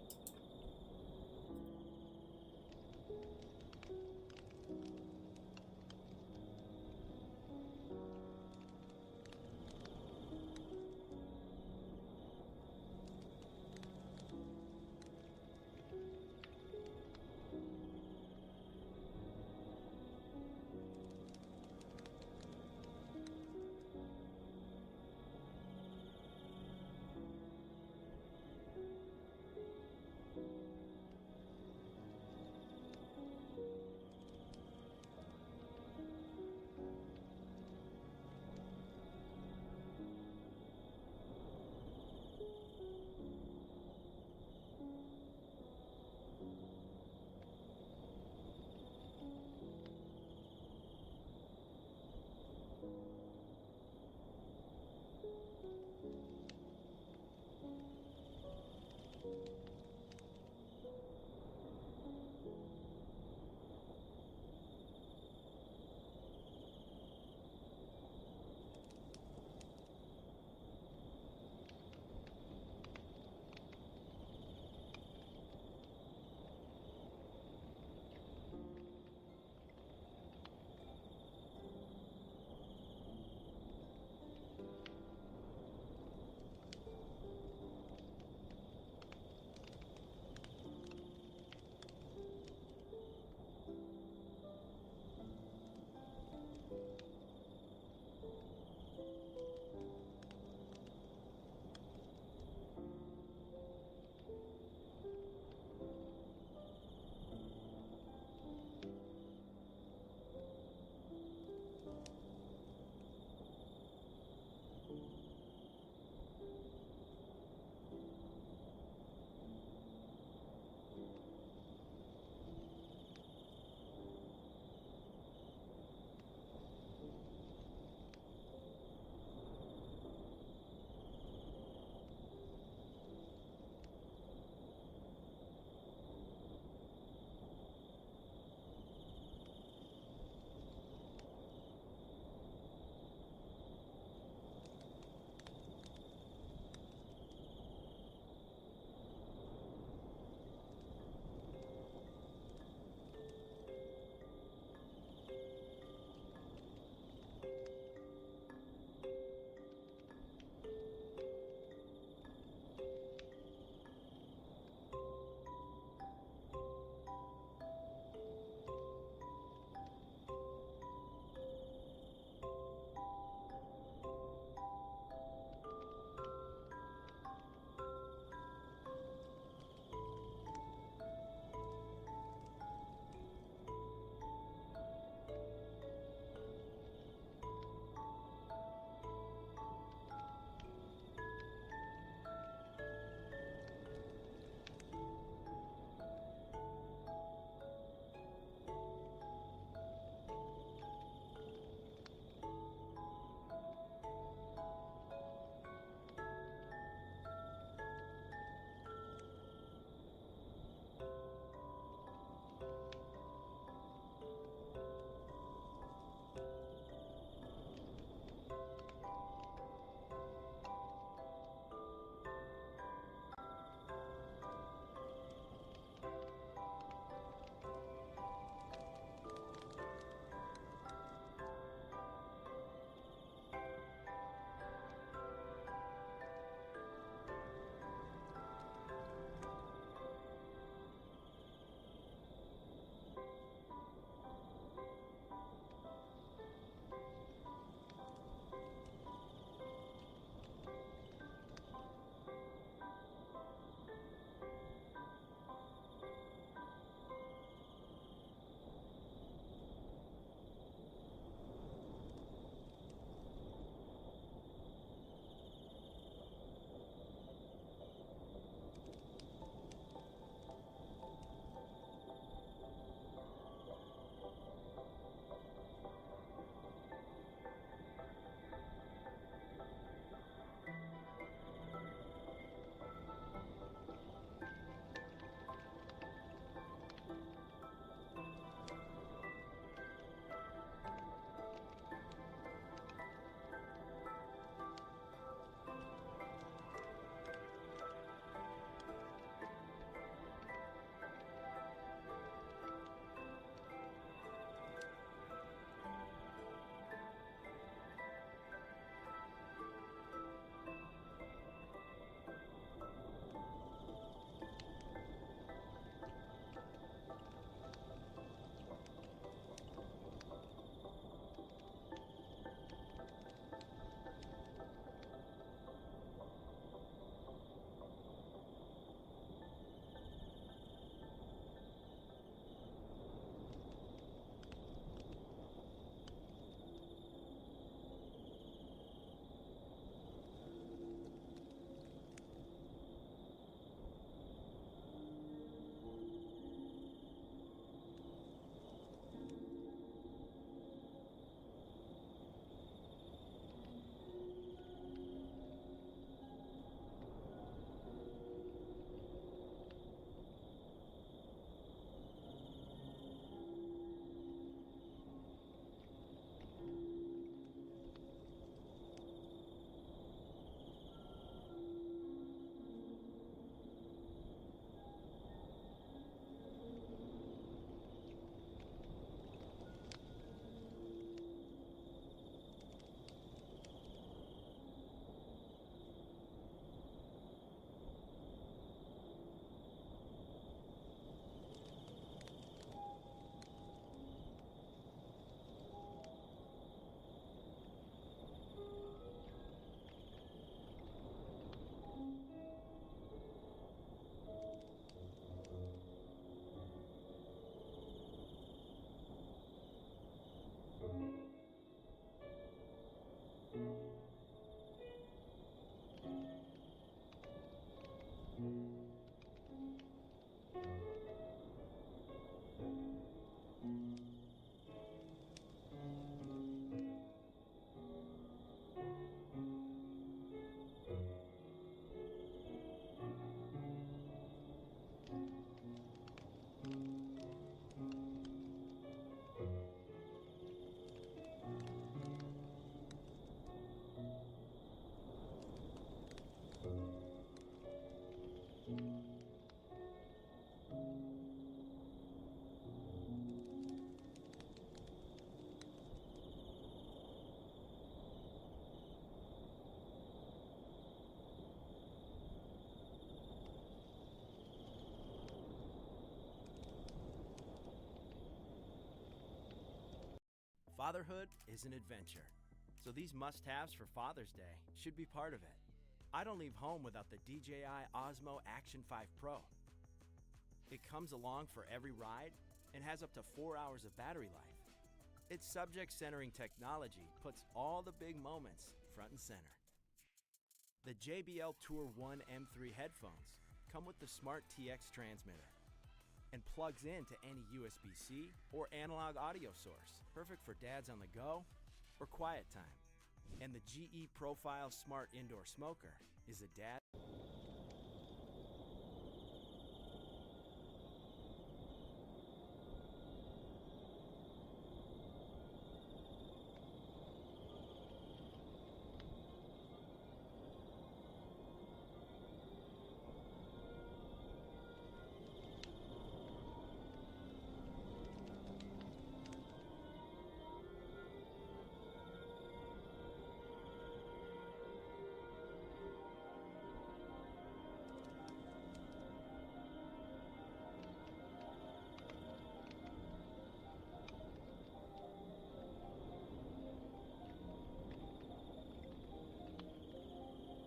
Fatherhood is an adventure, so these must-haves for Father's Day should be part of it. I don't leave home without the DJI Osmo Action 5 Pro. It comes along for every ride and has up to 4 hours of battery life. Its subject-centering technology puts all the big moments front and center. The JBL Tour 1 M3 headphones come with the Smart TX transmitter and plugs in to any USB-C or analog audio source, perfect for dads on the go or quiet time. And the GE Profile Smart Indoor Smoker is a dad.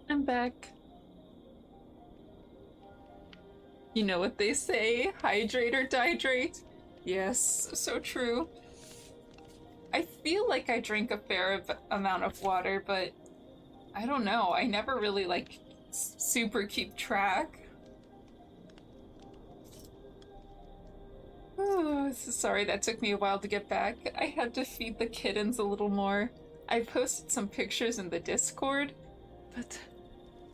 I'm back. You know what they say, hydrate or dihydrate? Yes, so true. I feel like I drink a fair amount of water, but I don't know. I never really like super keep track. Oh, sorry that took me a while to get back. I had to feed the kittens a little more. I posted some pictures in the Discord, but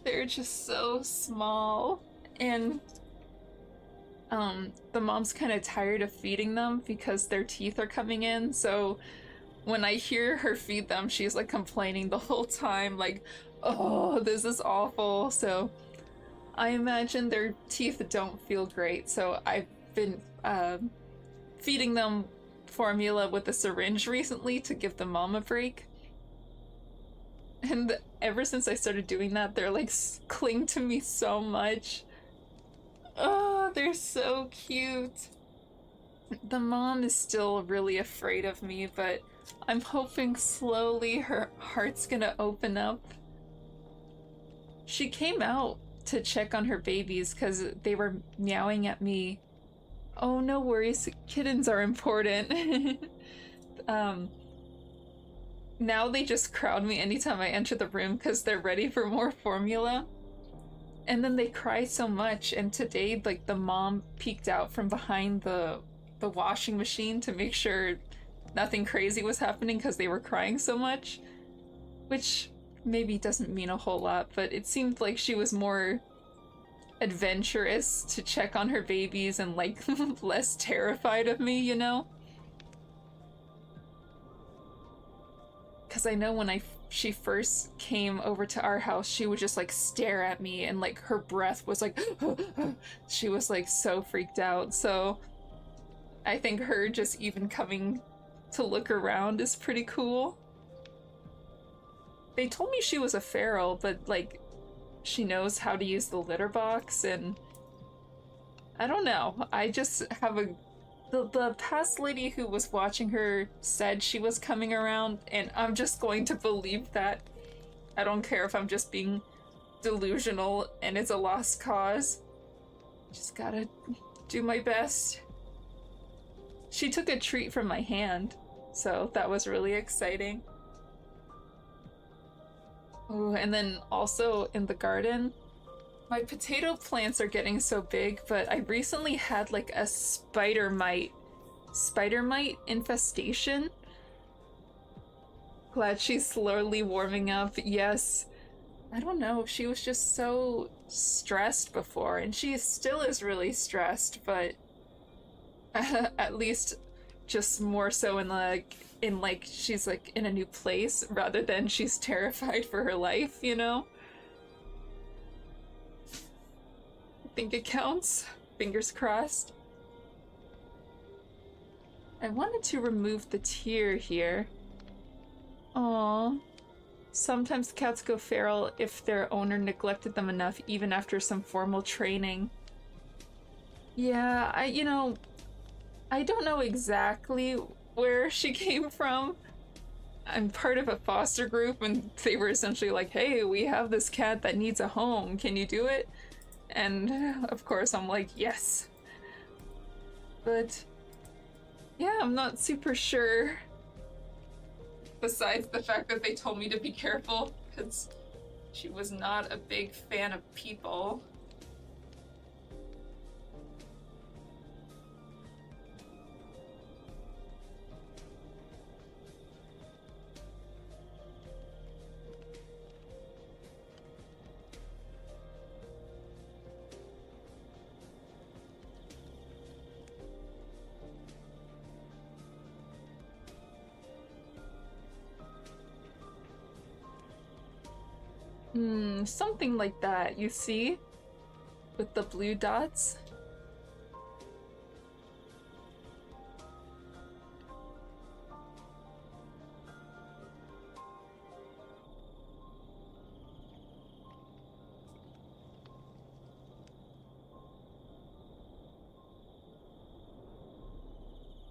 they're just so small. And the mom's kind of tired of feeding them because their teeth are coming in, so when I hear her feed them, she's like complaining the whole time, like, oh, this is awful. So I imagine their teeth don't feel great, so I've been feeding them formula with a syringe recently to give the mom a break. And ever since I started doing that, they're like cling to me so much. Oh, they're so cute. The mom is still really afraid of me, but I'm hoping slowly her heart's gonna open up. She came out to check on her babies because they were meowing at me. Oh, no worries, kittens are important. Now they just crowd me anytime I enter the room because they're ready for more formula. And then they cry so much, and today, like, the mom peeked out from behind the washing machine to make sure nothing crazy was happening because they were crying so much. Which maybe doesn't mean a whole lot, but it seemed like she was more adventurous to check on her babies and, like, less terrified of me, you know? Because I know when she first came over to our house, she would just like stare at me and like her breath was like she was like so freaked out. So I think her just even coming to look around is pretty cool. They told me she was a feral, but like she knows how to use the litter box, and I don't know. I just have the past lady who was watching her said she was coming around, and I'm just going to believe that. I don't care if I'm just being delusional and it's a lost cause. Just gotta do my best. She took a treat from my hand, so that was really exciting. Ooh, and then also in the garden, my potato plants are getting so big, but I recently had like a spider mite infestation. Glad she's slowly warming up. Yes. I don't know, she was just so stressed before, and she still is really stressed, but at least just more so in like she's like in a new place rather than she's terrified for her life, you know? I think it counts. Fingers crossed. I wanted to remove the tear here. Aww. Sometimes cats go feral if their owner neglected them enough, even after some formal training. Yeah, I don't know exactly where she came from, I'm part of a foster group, and they were essentially like, hey, we have this cat that needs a home. Can you do it? And of course, I'm like, yes. But yeah, I'm not super sure. Besides the fact that they told me to be careful, because she was not a big fan of people. Something like that, you see? With the blue dots.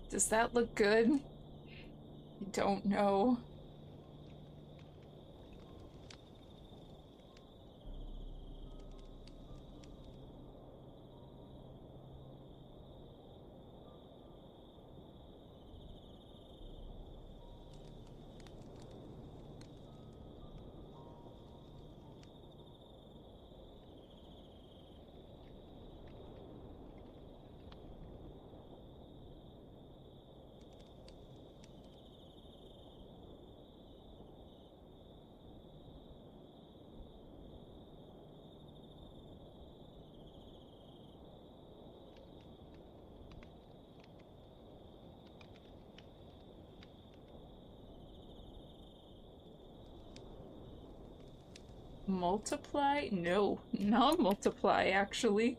Does that look good? I don't know. Multiply? No, not multiply, actually.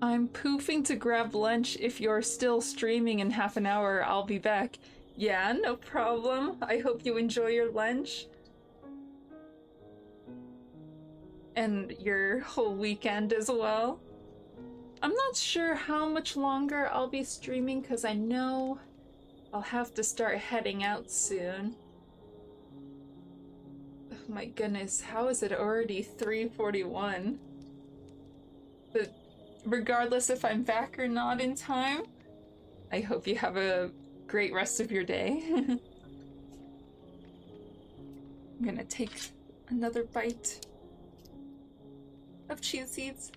I'm poofing to grab lunch. If you're still streaming in half an hour, I'll be back. Yeah, no problem. I hope you enjoy your lunch. And your whole weekend as well. I'm not sure how much longer I'll be streaming because I know I'll have to start heading out soon. Oh my goodness, how is it already 3:41? But regardless if I'm back or not in time, I hope you have a great rest of your day. I'm gonna take another bite of chia seeds.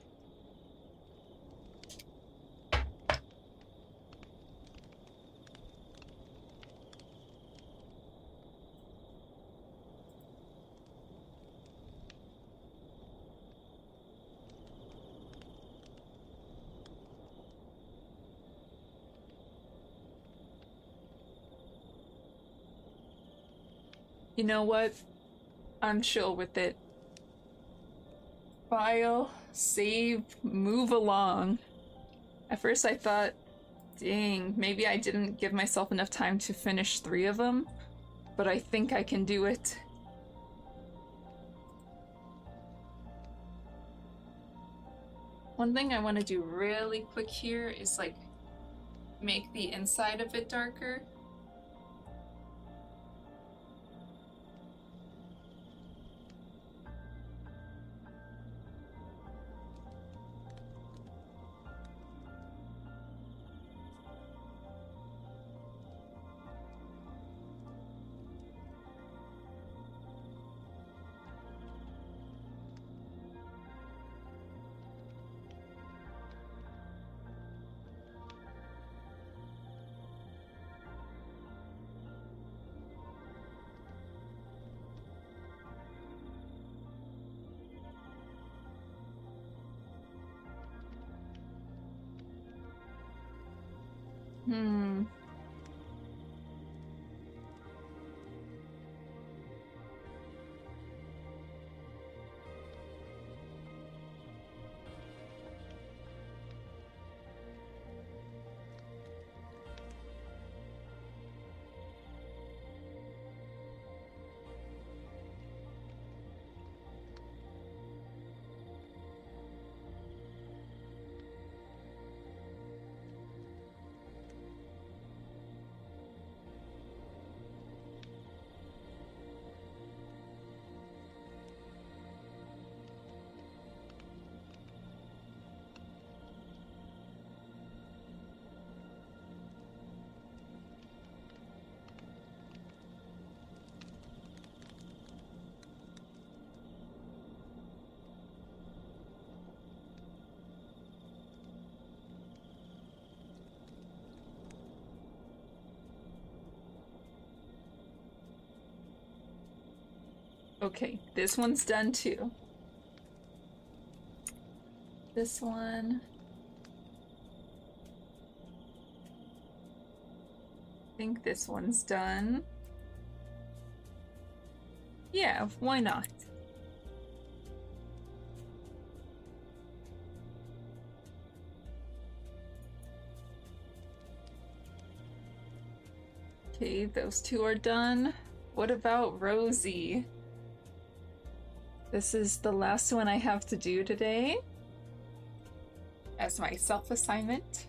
You know what? I'm chill with it. File, save, move along. At first I thought, dang, maybe I didn't give myself enough time to finish 3 of them, but I think I can do it. One thing I want to do really quick here is like make the inside of it darker. Hmm. Okay, this one's done too. This one. I think this one's done. Yeah, why not? Okay, those two are done. What about Rosie? This is the last one I have to do today as my self-assignment.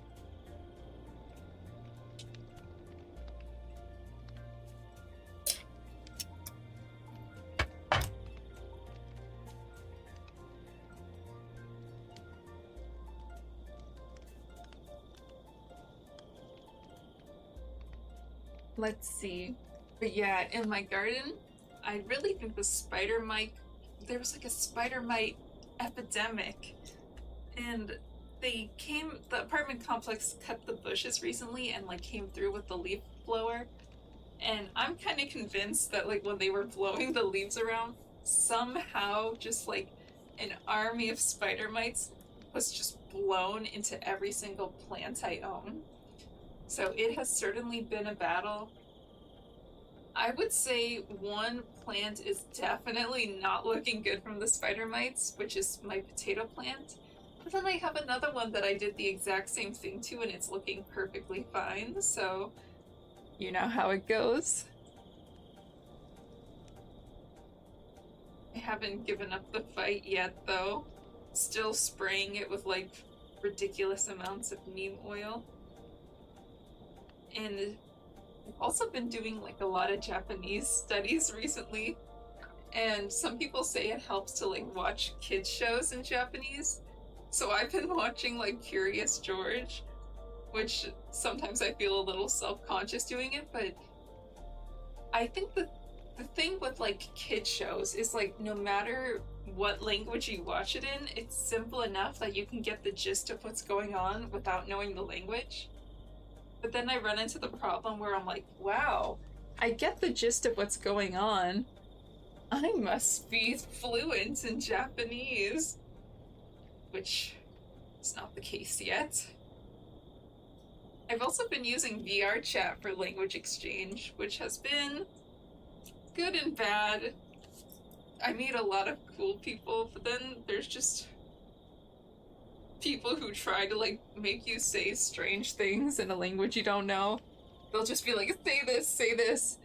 Let's see. But yeah, in my garden, I really think the spider mite, there was like a spider mite epidemic. And the apartment complex cut the bushes recently and like came through with the leaf blower. And I'm kind of convinced that like when they were blowing the leaves around, somehow just like an army of spider mites was just blown into every single plant I own. So it has certainly been a battle. I would say one plant is definitely not looking good from the spider mites, which is my potato plant. But then I have another one that I did the exact same thing to, and it's looking perfectly fine, so you know how it goes. I haven't given up the fight yet, though. Still spraying it with, like, ridiculous amounts of neem oil. And I've also been doing, like, a lot of Japanese studies recently. And some people say it helps to, like, watch kids shows in Japanese. So I've been watching, like, Curious George, which sometimes I feel a little self-conscious doing it, but I think the thing with, like, kid shows is, like, no matter what language you watch it in, it's simple enough that you can get the gist of what's going on without knowing the language. But then I run into the problem where I'm like, wow, I get the gist of what's going on. I must be fluent in Japanese. Which is not the case yet. I've also been using VR chat for language exchange, which has been good and bad. I meet a lot of cool people, but then there's just people who try to, like, make you say strange things in a language you don't know. They'll just be like, say this,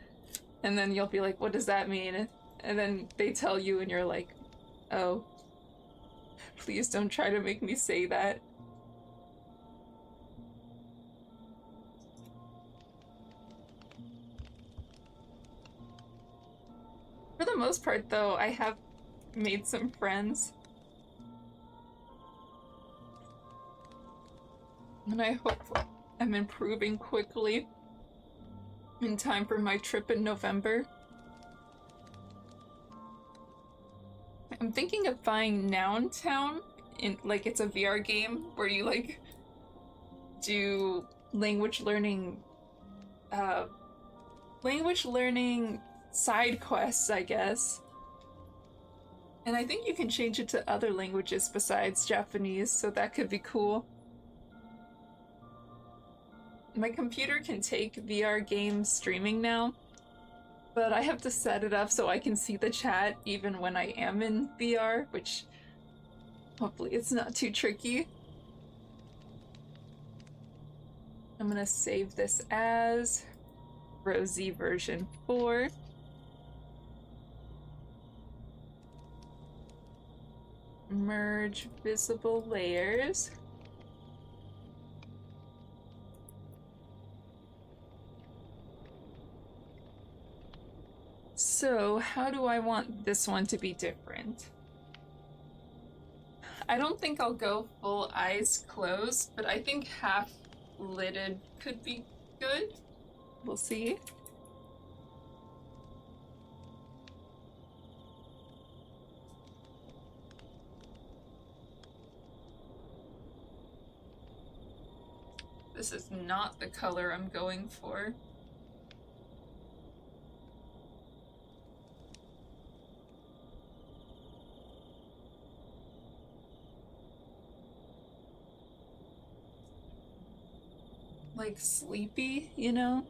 and then you'll be like, what does that mean? And then they tell you and you're like, oh, please don't try to make me say that. For the most part, though, I have made some friends. And I hope I'm improving quickly in time for my trip in November. I'm thinking of buying Noun Town, like it's a VR game where you like do language learning side quests, I guess. And I think you can change it to other languages besides Japanese, so that could be cool. My computer can take VR game streaming now, but I have to set it up so I can see the chat even when I am in VR, which hopefully it's not too tricky. I'm gonna save this as Rosie version 4. Merge visible layers. So, how do I want this one to be different? I don't think I'll go full eyes closed, but I think half lidded could be good. We'll see. This is not the color I'm going for. Like sleepy, you know?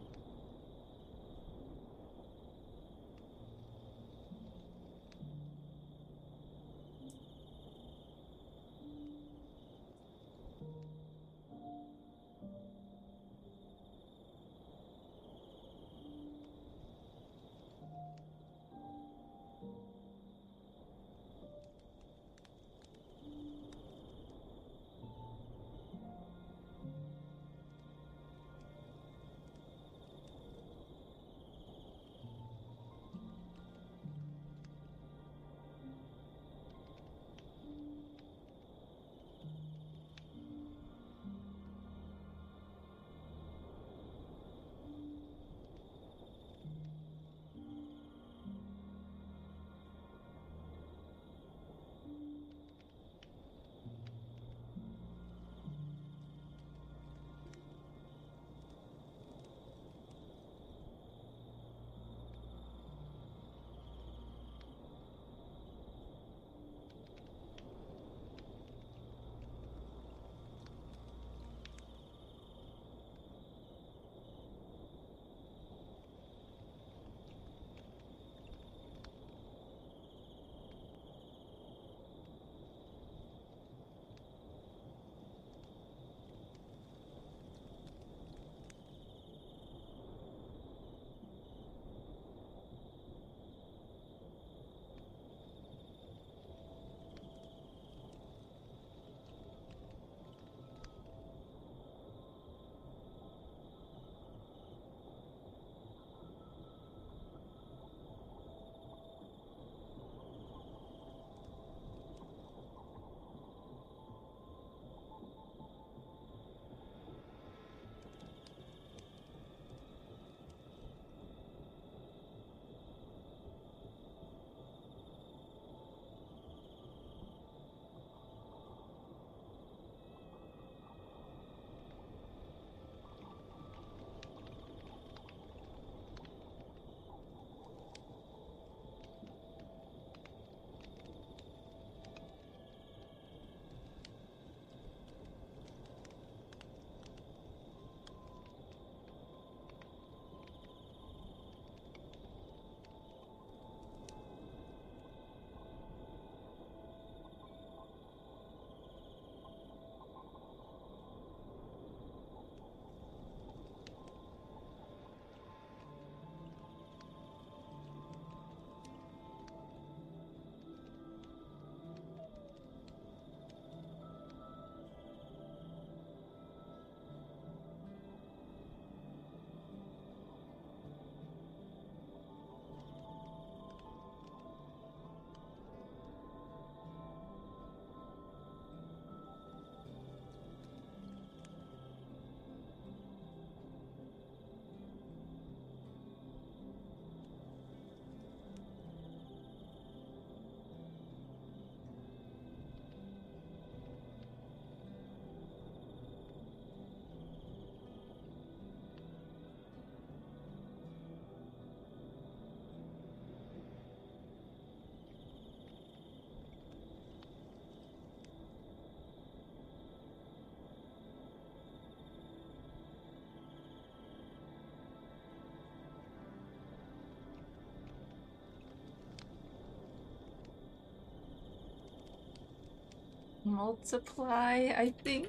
multiply, I think,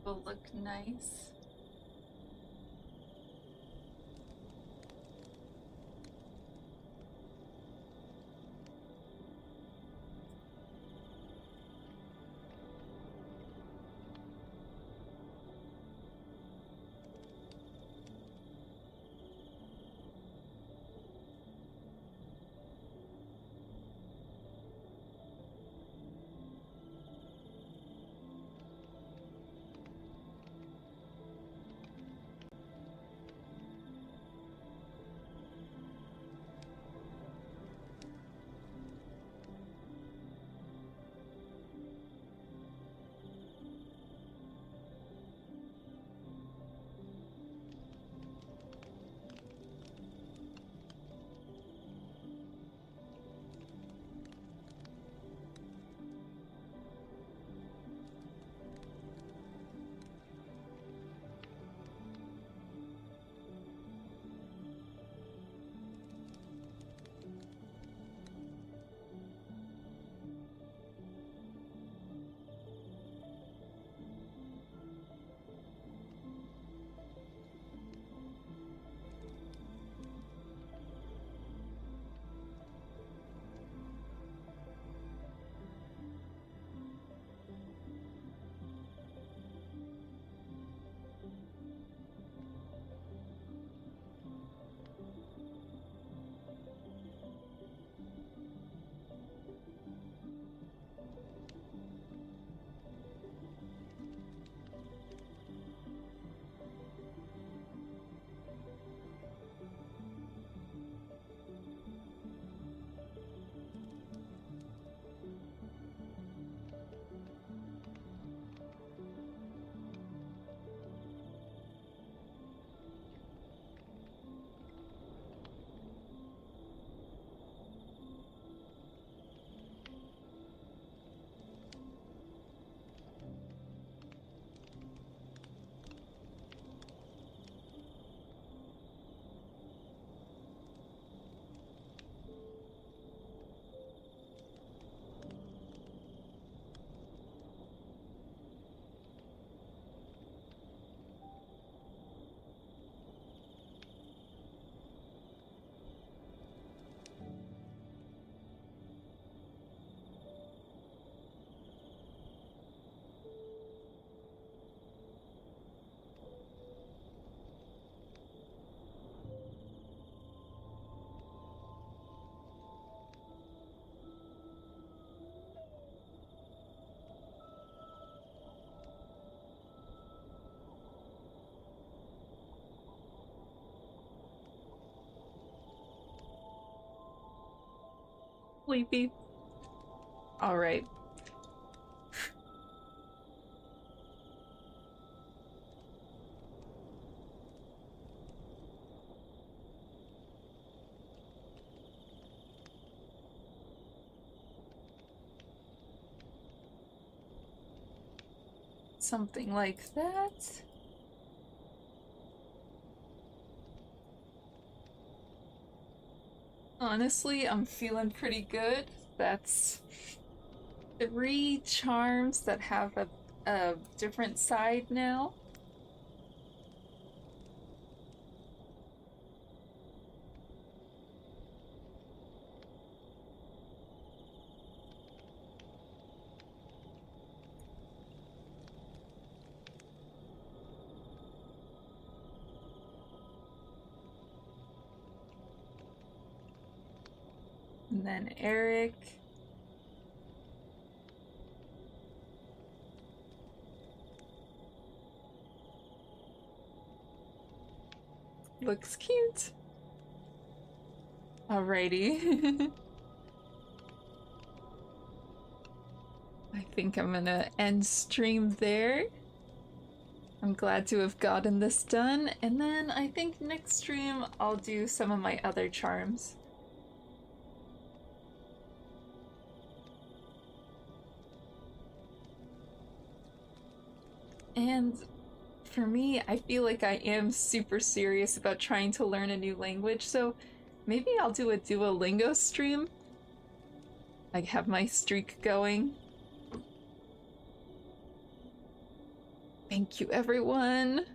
will look nice. Sleepy. Alright. Something like that. Honestly, I'm feeling pretty good. That's 3 charms that have a different side now. And then Eric. Looks cute. Alrighty. I think I'm gonna end stream there. I'm glad to have gotten this done, and then I think next stream I'll do some of my other charms. And for me, I feel like I am super serious about trying to learn a new language, so maybe I'll do a Duolingo stream. I have my streak going. Thank you, everyone.